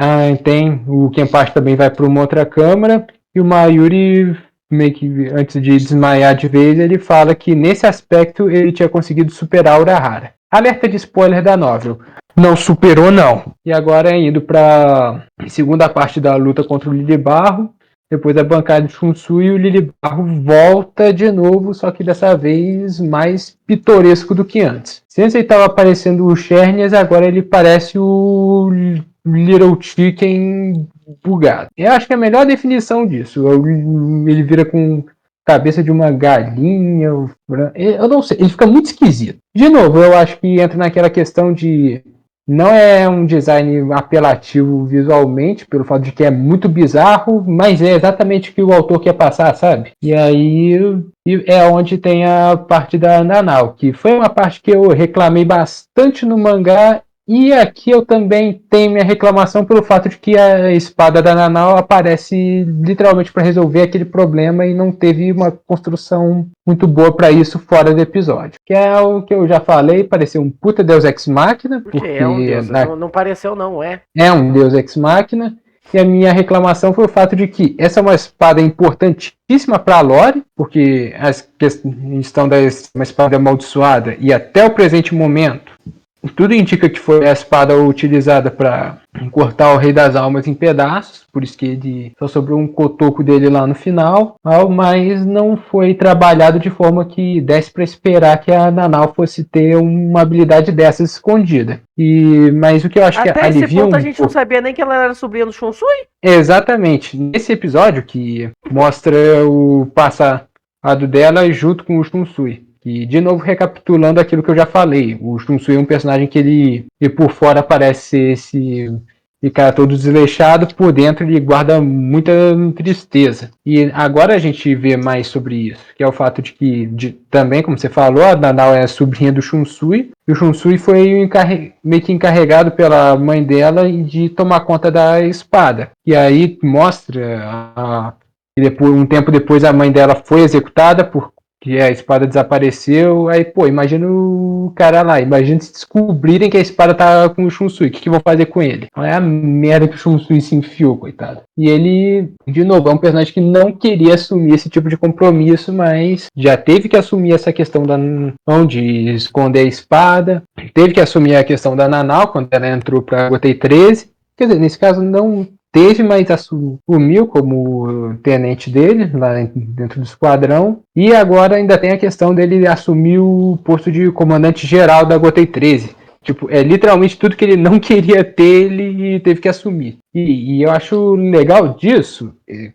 tem o Kenpachi também vai para uma outra câmara, e o Mayuri, meio que antes de desmaiar de vez, ele fala que nesse aspecto ele tinha conseguido superar o Urahara. Alerta de spoiler da novel. Não superou, não. E agora indo para a segunda parte da luta contra o Lilibarro, depois da bancada de Shunsui, o Lilibarro volta de novo, só que dessa vez mais pitoresco do que antes. Se antes ele estava aparecendo o Chernias, agora ele parece o Little Chicken bugado. Eu acho que a melhor definição disso, ele vira com cabeça de uma galinha, eu não sei, ele fica muito esquisito. De novo, eu acho que entra naquela questão de não é um design apelativo visualmente, pelo fato de que é muito bizarro, mas é exatamente o que o autor quer passar, sabe? E aí é onde tem a parte da Nanao, que foi uma parte que eu reclamei bastante no mangá, e aqui eu também tenho minha reclamação pelo fato de que a espada da Nanao aparece literalmente para resolver aquele problema e não teve uma construção muito boa para isso fora do episódio. Que é o que eu já falei, pareceu um puta Deus Ex Machina. Porque é um Deus, não pareceu não, é. É um Deus Ex Machina. E a minha reclamação foi o fato de que essa é uma espada importantíssima para a lore, porque a questão da uma espada amaldiçoada e até o presente momento, tudo indica que foi a espada utilizada para cortar o Rei das Almas em pedaços, por isso que ele só sobrou um cotoco dele lá no final, mas não foi trabalhado de forma que desse para esperar que a Nanao fosse ter uma habilidade dessas escondida. Mas o que eu acho até que alivia esse ponto a gente não sabia nem que ela era sobrinha do Shunsui? Exatamente. Nesse episódio que mostra o passado dela junto com o Shunsui. E, de novo, recapitulando aquilo que eu já falei, o Shunsui é um personagem que ele por fora parece ser esse ficar todo desleixado, por dentro ele guarda muita tristeza. E agora a gente vê mais sobre isso, que é o fato de que, também, como você falou, a Nanao é a sobrinha do Shunsui, e o Shunsui foi meio que encarregado pela mãe dela de tomar conta da espada. E aí mostra que depois, um tempo depois a mãe dela foi executada porque a espada desapareceu. Aí, pô, imagina o cara lá. Imagina se descobrirem que a espada tá com o Shunsui. O que vão fazer com ele? Olha a merda que o Shunsui se enfiou, coitado. E ele, de novo, é um personagem que não queria assumir esse tipo de compromisso, mas já teve que assumir essa questão de esconder a espada. Teve que assumir a questão da Nanao quando ela entrou pra Gotei 13. Quer dizer, nesse caso não teve, mas assumiu como tenente dele, lá dentro do esquadrão. E agora ainda tem a questão dele assumir o posto de comandante-geral da Gotei 13. Tipo, é literalmente tudo que ele não queria ter, ele teve que assumir. E eu acho legal disso,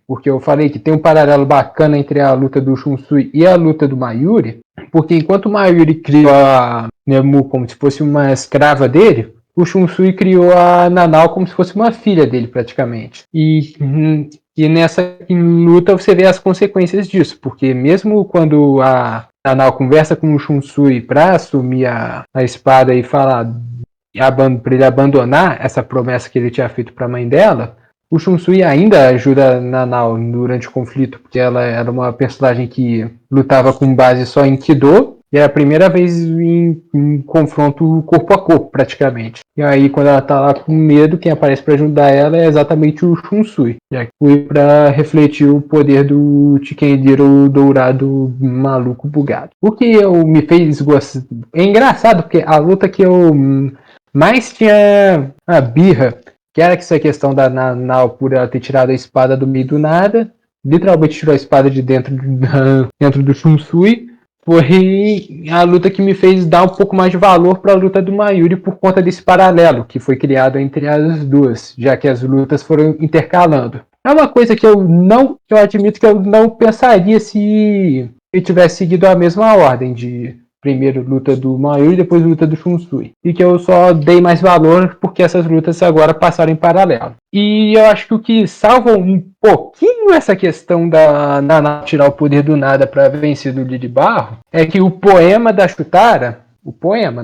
porque eu falei que tem um paralelo bacana entre a luta do Shunsui e a luta do Mayuri, porque enquanto o Mayuri criou a Nemu como se fosse uma escrava dele, o Shunsui criou a Nanao como se fosse uma filha dele, praticamente. E nessa luta você vê as consequências disso, porque mesmo quando a Nanao conversa com o Shunsui para assumir a espada e falar para ele abandonar essa promessa que ele tinha feito para a mãe dela, o Shunsui ainda ajuda a Nanao durante o conflito, porque ela era uma personagem que lutava com base só em Kido, e é a primeira vez em confronto corpo a corpo, praticamente. E aí, quando ela tá lá com medo, quem aparece para ajudar ela é exatamente o Shunsui. Já que foi para refletir o poder do Chikendiro dourado maluco bugado. O que me fez gostar... É engraçado, porque a luta que eu mais tinha a birra, que era essa questão da Nanao por ela ter tirado a espada do meio do nada, literalmente tirou a espada de dentro do Shunsui, foi a luta que me fez dar um pouco mais de valor para a luta do Mayuri por conta desse paralelo que foi criado entre as duas, já que as lutas foram intercalando. É uma coisa que eu admito que eu não pensaria se eu tivesse seguido a mesma ordem de primeiro luta do Mayuri e depois luta do Shunsui. E que eu só dei mais valor porque essas lutas agora passaram em paralelo. E eu acho que o que salva um pouquinho essa questão da Nanao tirar o poder do nada para vencer do Lili Barro é que o poema da Chutara,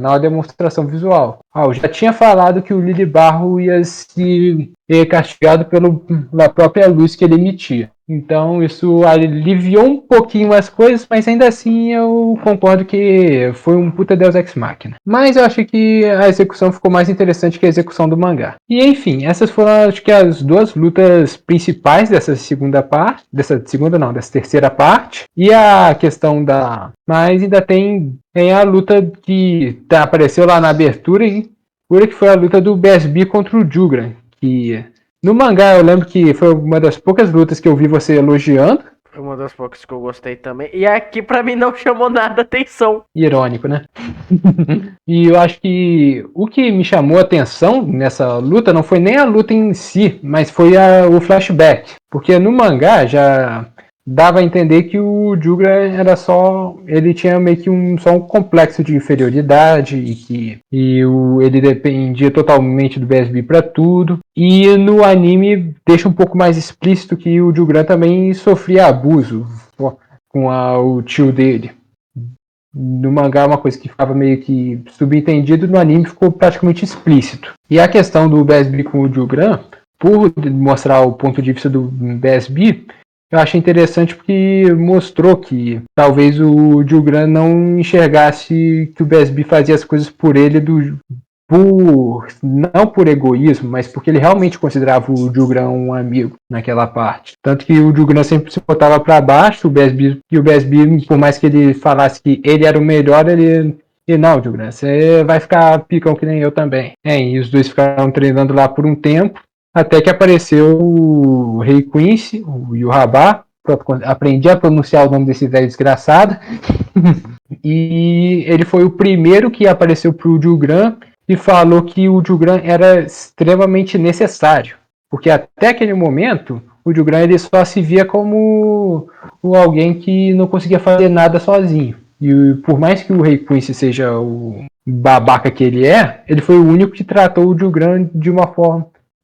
na demonstração visual, eu já tinha falado que o Lili Barro ia ser castigado pela própria luz que ele emitia. Então isso aliviou um pouquinho as coisas, mas ainda assim eu concordo que foi um puta Deus Ex Machina. Mas eu acho que a execução ficou mais interessante que a execução do mangá. E enfim, essas foram acho que as duas lutas principais dessa terceira parte. E a questão mas ainda tem a luta que apareceu lá na abertura, que foi a luta do BSB contra o Jugran, que no mangá eu lembro que foi uma das poucas lutas que eu vi você elogiando. Foi uma das poucas que eu gostei também. E aqui pra mim não chamou nada atenção. Irônico, né? E eu acho que o que me chamou a atenção nessa luta não foi nem a luta em si, mas foi o flashback. Porque no mangá já dava a entender que o Jugra era ele tinha meio que só um complexo de inferioridade ele dependia totalmente do BSB para tudo. E no anime deixa um pouco mais explícito que o Jugra também sofria abuso com o tio dele. No mangá é uma coisa que ficava meio que subentendido, no anime ficou praticamente explícito. E a questão do BSB com o Jugra, por mostrar o ponto de vista do BSB, eu achei interessante porque mostrou que talvez o Jugran não enxergasse que o BSB fazia as coisas por ele, não por egoísmo, mas porque ele realmente considerava o Jugran um amigo naquela parte. Tanto que o Jugran sempre se botava para baixo, o BSB, por mais que ele falasse que ele era o melhor, e não, Jugran, você vai ficar picão que nem eu também. E os dois ficaram treinando lá por um tempo. Até que apareceu o Rei Quincy, o Yurabá, aprendi a pronunciar o nome desse velho desgraçado, e ele foi o primeiro que apareceu pro Jugran e falou que o Jugran era extremamente necessário, porque até aquele momento o Jugran ele só se via como alguém que não conseguia fazer nada sozinho. E por mais que o Rei Quincy seja o babaca que ele foi o único que tratou o Jugran de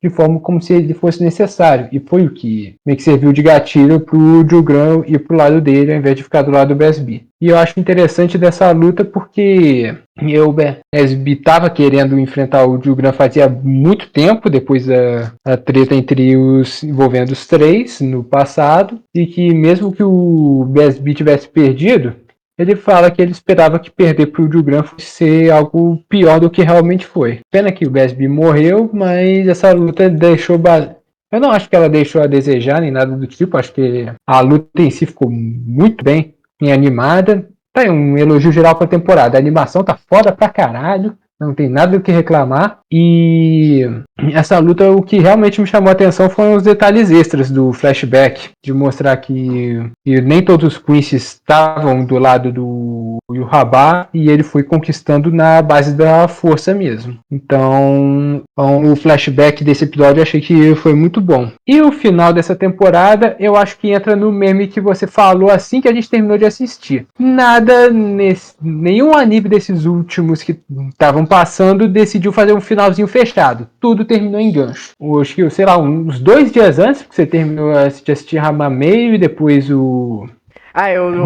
de forma como se ele fosse necessário. E foi o que meio que serviu de gatilho pro Jugrão ir pro lado dele, ao invés de ficar do lado do BSB. E eu acho interessante dessa luta porque o BSB estava querendo enfrentar o Jugrão fazia muito tempo, depois da treta envolvendo os três no passado, e que mesmo que o BSB tivesse perdido, ele fala que ele esperava que perder para o Jugrão fosse ser algo pior do que realmente foi. Pena que o BSB morreu, mas essa luta deixou... Eu não acho que ela deixou a desejar, nem nada do tipo. Acho que a luta em si ficou muito bem animada. Tá aí um elogio geral pra temporada. A animação tá foda pra caralho. Não tem nada do que reclamar. E essa luta, o que realmente me chamou a atenção foram os detalhes extras do flashback. De mostrar que nem todos os Quincy estavam do lado do Yurabá. E ele foi conquistando na base da força mesmo. Então o flashback desse episódio eu achei que foi muito bom. E o final dessa temporada, eu acho que entra no meme que você falou assim que a gente terminou de assistir. Nenhum anime desses últimos que estavam passando decidiu fazer um finalzinho fechado. Tudo terminou em gancho. Acho que, sei lá, uns 2 dias antes que você terminou de assistir Ramameio e depois o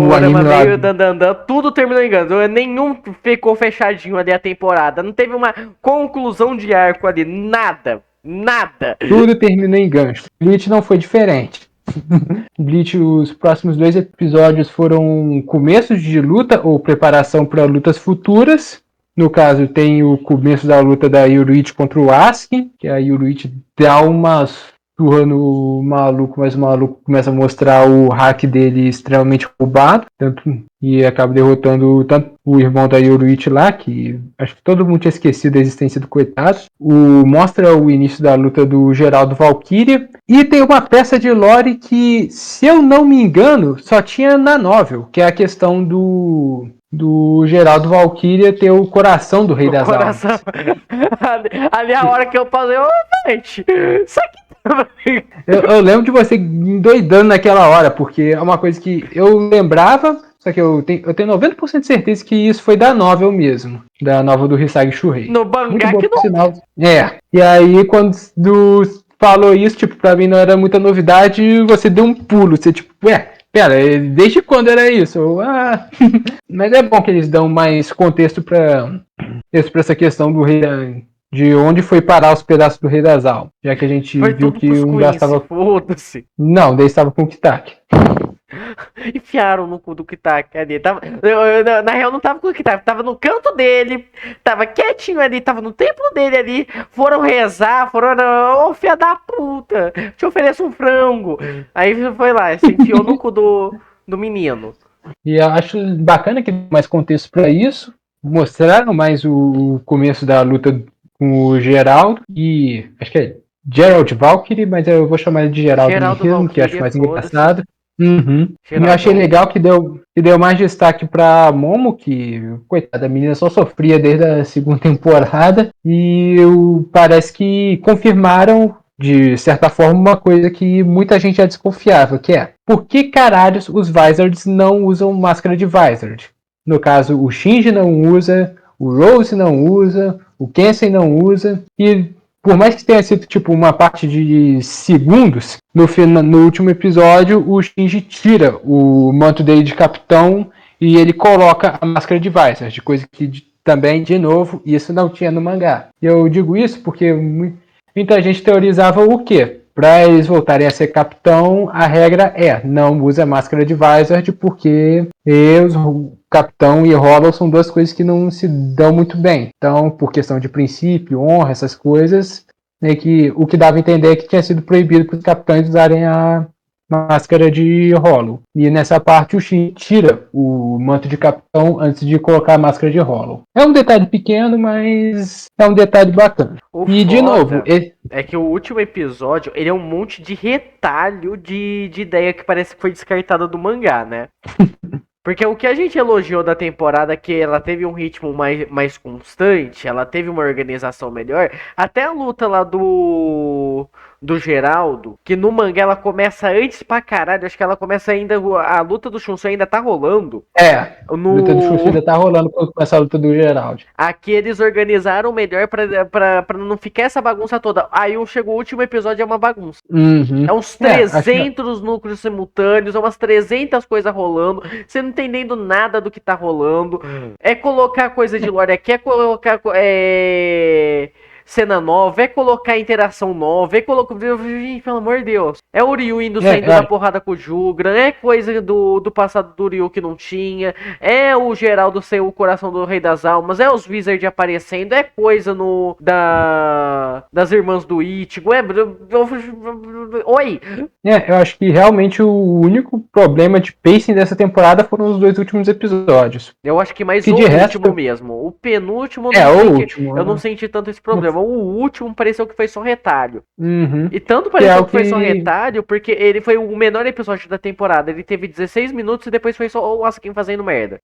Orama meio Dandandan, tudo terminou em gancho. Nenhum ficou fechadinho ali a temporada. Não teve uma conclusão de arco ali. Nada. Tudo terminou em gancho. Bleach não foi diferente. Bleach, os próximos 2 episódios foram começos de luta ou preparação para lutas futuras. No caso, tem o começo da luta da Yoruichi contra o Asuka, que a Yoruichi dá uma surra no maluco, mas o maluco começa a mostrar o hack dele extremamente roubado, e acaba derrotando tanto o irmão da Yoruichi lá, que acho que todo mundo tinha esquecido da existência do coitado. Mostra o início da luta do Geraldo Valkyria, e tem uma peça de lore que, se eu não me engano, só tinha na novel, que é a questão do Geraldo Valkyria ter o coração do Rei das Almas. Ali a hora que eu falei, gente, isso aqui... eu lembro de você endoidando naquela hora, porque é uma coisa que eu lembrava, só que eu tenho 90% de certeza que isso foi da novel mesmo, da novel do Hisagi Shuhei. No mangá que não... Sinal. E aí quando falou isso, tipo, pra mim não era muita novidade, você deu um pulo, você tipo, pera, desde quando era isso? Mas é bom que eles dão mais contexto pra essa questão do rei, de onde foi parar os pedaços do Rei das Almas. Já que a gente viu que um gastava... Foda-se. Não, daí estava com o Kitaki. Enfiaram no cu do Kitaki ali. Na real, não tava com o Kitaki, tava no canto dele, tava quietinho ali, tava no templo dele ali. Foram rezar, ô filha da puta, te ofereço um frango. Aí foi lá, se enfiou no cu do menino. E eu acho bacana que deu mais contexto pra isso. Mostraram mais o começo da luta com o Geraldo. E acho que é Gerald Valkyrie, mas eu vou chamar ele de Geraldo mesmo, que acho mais engraçado. Eu achei legal que deu mais destaque pra Momo, que, coitada, a menina só sofria desde a segunda temporada, e parece que confirmaram, de certa forma, uma coisa que muita gente já desconfiava, que é, por que caralhos os Vizards não usam máscara de Vizard? No caso, o Shinji não usa, o Rose não usa, o Kensei não usa, e por mais que tenha sido tipo uma parte de segundos, no último episódio o Shinji tira o manto dele de capitão e ele coloca a máscara de Vizard, coisa que também, de novo, isso não tinha no mangá. E eu digo isso porque muita gente teorizava o quê? Para eles voltarem a ser capitão, a regra é não usa máscara de Vizard porque o capitão e Hollow são 2 coisas que não se dão muito bem. Então, por questão de princípio, honra, essas coisas, que o que dava a entender é que tinha sido proibido para os capitães usarem a máscara de Hollow. E nessa parte o Shin tira o manto de capitão antes de colocar a máscara de Hollow. É um detalhe pequeno, mas é um detalhe bacana. E de novo... É que o último episódio, ele é um monte de retalho de ideia que parece que foi descartada do mangá, né? Porque o que a gente elogiou da temporada é que ela teve um ritmo mais constante, ela teve uma organização melhor. Até a luta lá do do Geraldo, que no mangá ela começa antes pra caralho, acho que ela começa ainda, a luta do Shunsui ainda tá rolando. A luta do Xuxa ainda tá rolando com essa luta do Geraldo. Aqui eles organizaram melhor pra não ficar essa bagunça toda. Aí chegou o último episódio, é uma bagunça. Uhum. É uns 300 núcleos simultâneos, é umas 300 coisas rolando, você não entendendo nada do que tá rolando. É colocar coisa de lore aqui, é colocar cena nova, é colocar interação nova, é colocar... Gente, pelo amor de Deus. É o Ryu indo saindo da porrada com o Jugran, é coisa do passado do Ryu que não tinha, é o Geraldo ser o coração do Rei das Almas, é os Wizards aparecendo, é coisa das irmãs do Ichigo, Oi! Eu acho que realmente o único problema de pacing dessa temporada foram os 2 últimos episódios. Eu acho que mais que o último resto... mesmo. O penúltimo eu não senti tanto esse problema. O último pareceu que foi só retalho. Uhum. E tanto pareceu que foi só retalho, porque ele foi o menor episódio da temporada. Ele teve 16 minutos e depois foi só o Asuka fazendo merda.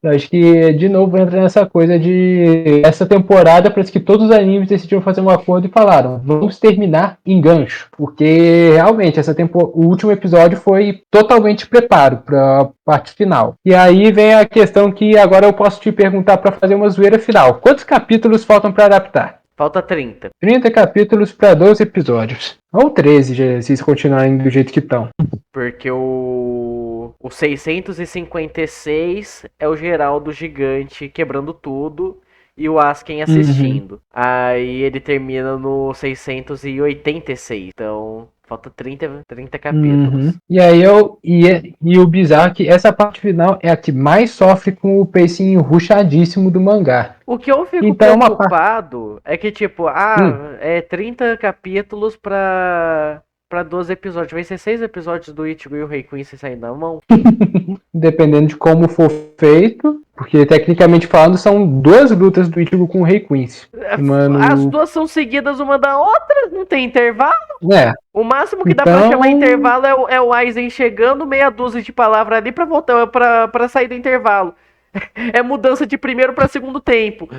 Eu acho que de novo entra nessa coisa de... Essa temporada parece que todos os animes decidiram fazer um acordo e falaram, vamos terminar em gancho. Porque realmente o último episódio foi totalmente preparo pra parte final. E aí vem a questão que agora eu posso te perguntar pra fazer uma zoeira final. Quantos capítulos faltam pra adaptar? Falta 30. 30 capítulos pra 12 episódios. Ou 13, se eles continuarem do jeito que estão. Porque o 656 é o Geraldo gigante quebrando tudo e o Asken assistindo. Aí ele termina no 686. Então... Falta 30 capítulos. E aí e o bizarro é que essa parte final é a que mais sofre com o pacing rushadíssimo do mangá. O que eu fico preocupado é que, tipo, é 30 capítulos pra 12 episódios. Vai ser 6 episódios do Ichigo e o Rei Queen se sair na mão. Dependendo de como for feito, porque tecnicamente falando são 2 lutas do Ichigo com o Rei Quincy. As duas são seguidas uma da outra, não tem intervalo. O máximo que dá pra chamar intervalo é o Aizen chegando, meia dúzia de palavras ali pra voltar pra sair do intervalo. É mudança de primeiro pra segundo tempo.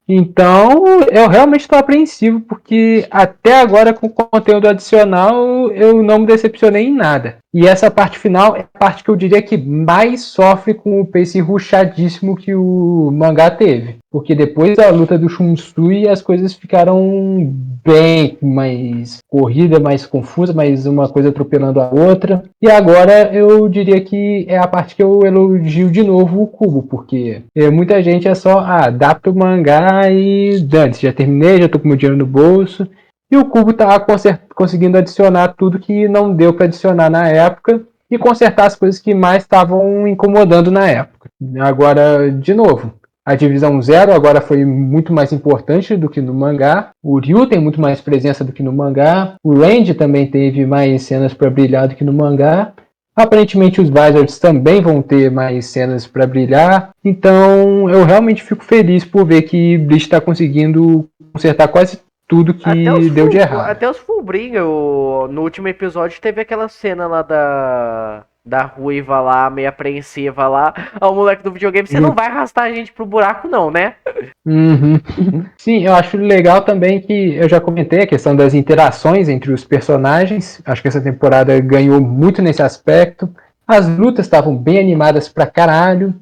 Então, eu realmente estou apreensivo, porque até agora com o conteúdo adicional eu não me decepcionei em nada. E essa parte final é a parte que eu diria que mais sofre com o pace rushadíssimo que o mangá teve. Porque depois da luta do Shunsui as coisas ficaram bem mais corrida, mais confusa, mais uma coisa atropelando a outra. E agora eu diria que é a parte que eu elogio de novo o Kubo, porque muita gente é só adapta o mangá e dane-se, já terminei, já tô com meu dinheiro no bolso. E o Kubo tá conseguindo adicionar tudo que não deu para adicionar na época e consertar as coisas que mais estavam incomodando na época. Agora, de novo, a divisão 0 agora foi muito mais importante do que no mangá. O Ryu tem muito mais presença do que no mangá. O Randy também teve mais cenas para brilhar do que no mangá. Aparentemente os Wizards também vão ter mais cenas para brilhar. Então eu realmente fico feliz por ver que Bleach está conseguindo consertar quase tudo que deu de errado. Até os Fullbringer, no último episódio teve aquela cena lá da ruiva lá, meio apreensiva lá. O moleque do videogame, você não vai arrastar a gente pro buraco não, né? Sim, eu acho legal também que eu já comentei a questão das interações entre os personagens. Acho que essa temporada ganhou muito nesse aspecto. As lutas estavam bem animadas pra caralho.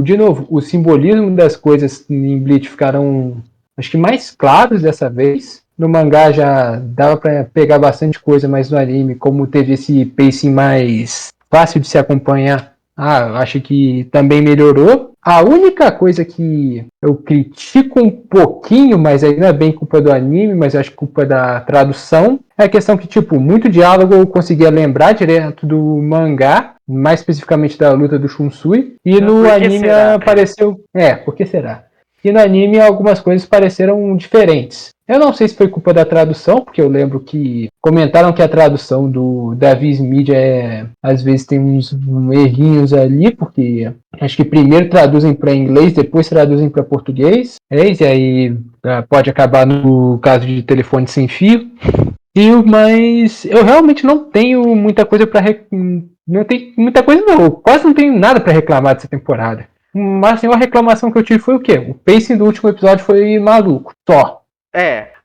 De novo, o simbolismo das coisas em Bleach ficaram, acho que mais claros dessa vez. No mangá já dava pra pegar bastante coisa, mas no anime, como teve esse pacing mais fácil de se acompanhar, acho que também melhorou. A única coisa que eu critico um pouquinho, mas aí não é bem culpa do anime, mas eu acho culpa da tradução, é a questão que, tipo, muito diálogo eu conseguia lembrar direto do mangá, mais especificamente da luta do Shunsui, e no anime apareceu... por que será? E no anime algumas coisas pareceram diferentes. Eu não sei se foi culpa da tradução, porque eu lembro que comentaram que a tradução do Davi Media às vezes tem uns errinhos ali, porque acho que primeiro traduzem para inglês, depois traduzem para português, e aí pode acabar no caso de telefone sem fio. Mas eu realmente não tenho muita coisa para não tem muita coisa não, eu quase não tenho nada para reclamar dessa temporada. Mas assim, uma reclamação que eu tive foi o quê? O pacing do último episódio foi maluco, só.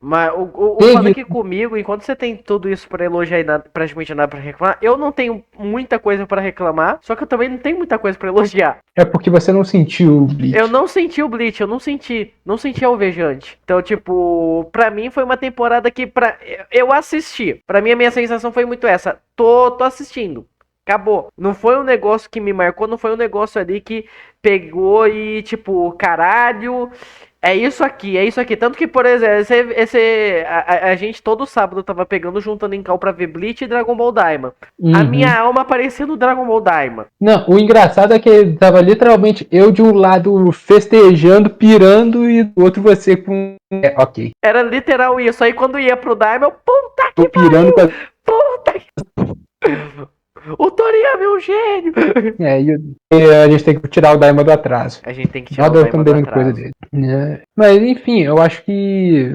Mas o foda é que comigo, enquanto você tem tudo isso pra elogiar e praticamente nada pra reclamar, eu não tenho muita coisa pra reclamar, só que eu também não tenho muita coisa pra elogiar. É porque você não sentiu o Bleach. Eu não senti o Bleach, eu não senti Alvejante. Então, tipo, pra mim foi uma temporada que eu assisti. Pra mim a minha sensação foi muito essa, tô assistindo. Acabou. Não foi um negócio que me marcou, não foi um negócio ali que pegou e, tipo, caralho, é isso aqui, é isso aqui. Tanto que, por exemplo, a gente todo sábado tava pegando, juntando em cal pra ver Bleach e Dragon Ball Daima. A minha alma aparecia no Dragon Ball Daima. Não, o engraçado é que tava literalmente eu de um lado festejando, pirando, e do outro você com... ok. Era literal isso. Aí quando ia pro Daima, eu, puta Tô que pirando pariu! com a... Puta que... O Toriyama é meu gênio! E a gente tem que tirar o Daima do atraso. A gente tem que tirar o Daima do atraso. Coisa dele. Mas enfim, eu acho que...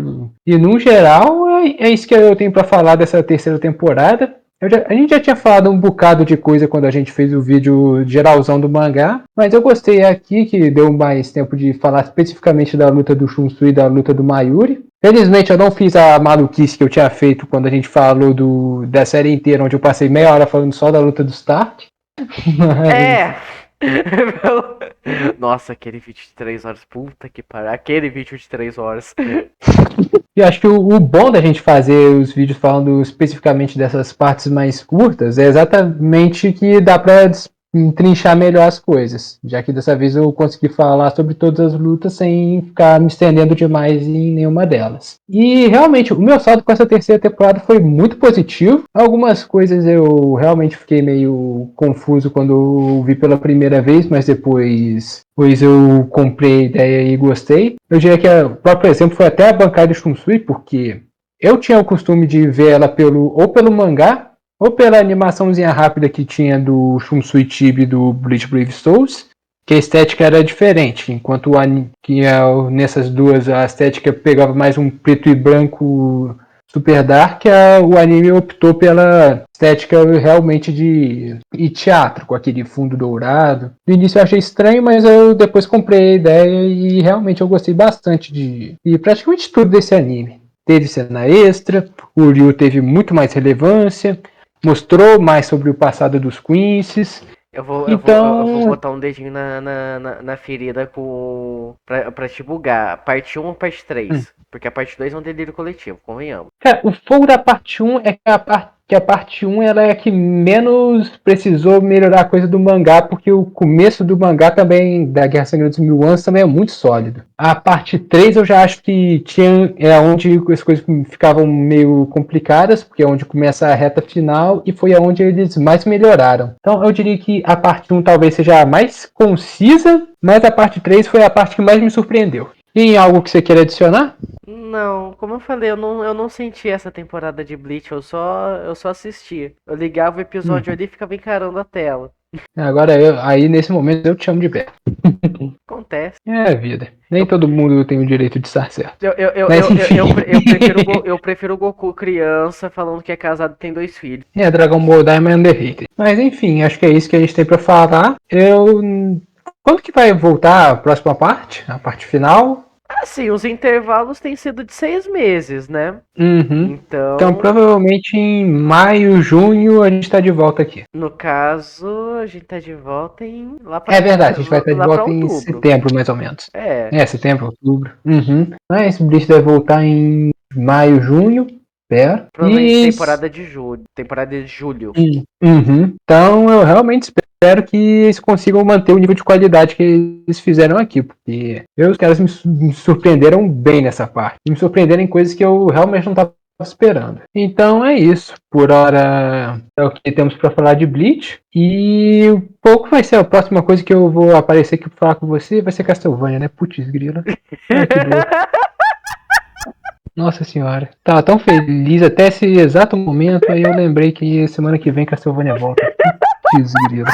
E no geral, é isso que eu tenho pra falar dessa terceira temporada. A gente já tinha falado um bocado de coisa quando a gente fez o vídeo geralzão do mangá, mas eu gostei aqui que deu mais tempo de falar especificamente da luta do Shunsui e da luta do Mayuri. Felizmente eu não fiz a maluquice que eu tinha feito quando a gente falou da série inteira, onde eu passei meia hora falando só da luta do Stark. Nossa, aquele vídeo de 3 horas, puta que pariu, aquele vídeo de 3 horas. E acho que o bom da gente fazer os vídeos falando especificamente dessas partes mais curtas é exatamente que dá pra trinchar melhor as coisas, já que dessa vez eu consegui falar sobre todas as lutas sem ficar me estendendo demais em nenhuma delas. E realmente, o meu saldo com essa terceira temporada foi muito positivo. Algumas coisas eu realmente fiquei meio confuso quando eu vi pela primeira vez, mas depois eu comprei a ideia e gostei. Eu diria que o próprio exemplo foi até a bancada de Shunsui, porque eu tinha o costume de ver ela ou pelo mangá, ou pela animaçãozinha rápida que tinha do Shunsui Chibi do Bleach Brave Souls, que a estética era diferente, enquanto nessas duas a estética pegava mais um preto e branco super dark, o anime optou pela estética realmente de teatro, com aquele fundo dourado. No início eu achei estranho, mas eu depois comprei a ideia e realmente eu gostei bastante de praticamente tudo desse anime. Teve cena extra, o Ryu teve muito mais relevância, mostrou mais sobre o passado dos Quincy's. Eu vou botar um dedinho na ferida pra te bugar. Parte 1 ou parte 3? Porque a parte 2 é um delírio coletivo, convenhamos. Cara, o fogo da parte 1 é que a parte 1 ela é a que menos precisou melhorar a coisa do mangá, porque o começo do mangá também, da Guerra Sangrenta dos Mil Anos, também é muito sólido. A parte 3 eu já acho que é onde as coisas ficavam meio complicadas, porque é onde começa a reta final e foi onde eles mais melhoraram. Então eu diria que a parte 1 talvez seja a mais concisa, mas a parte 3 foi a parte que mais me surpreendeu. E algo que você queira adicionar? Não, como eu falei, eu não senti essa temporada de Bleach, eu só assisti. Eu ligava o episódio ali e ficava encarando a tela. Agora, aí nesse momento eu te chamo de Beto. Acontece. É a vida. Nem todo mundo tem o direito de estar certo. Eu prefiro o Goku criança falando que é casado e tem 2 filhos. Dragon Ball Daima é underrated. Mas enfim, acho que é isso que a gente tem pra falar. Quando que vai voltar a próxima parte? A parte final? Assim, os intervalos têm sido de 6 meses, né? Uhum. Então provavelmente em maio, junho a gente tá de volta aqui. No caso, a gente tá de volta em... É verdade, a gente vai estar de volta em setembro, mais ou menos. Setembro, outubro. Uhum. Mas o Bleach deve voltar em maio, junho. Provavelmente temporada de julho. Uhum. Então eu realmente espero que eles consigam manter o nível de qualidade que eles fizeram aqui, porque os caras me surpreenderam bem nessa parte. E me surpreenderam em coisas que eu realmente não estava esperando. Então é isso. Por hora é o que temos para falar de Bleach. E pouco vai ser a próxima coisa que eu vou aparecer aqui para falar com você. Vai ser Castlevania, né? Putz, grila. Que boa. Nossa senhora, tava tão feliz até esse exato momento, aí eu lembrei que semana que vem Castlevania volta. Desgrila.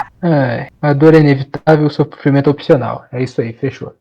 A dor é inevitável, o sofrimento é opcional. É isso aí, fechou.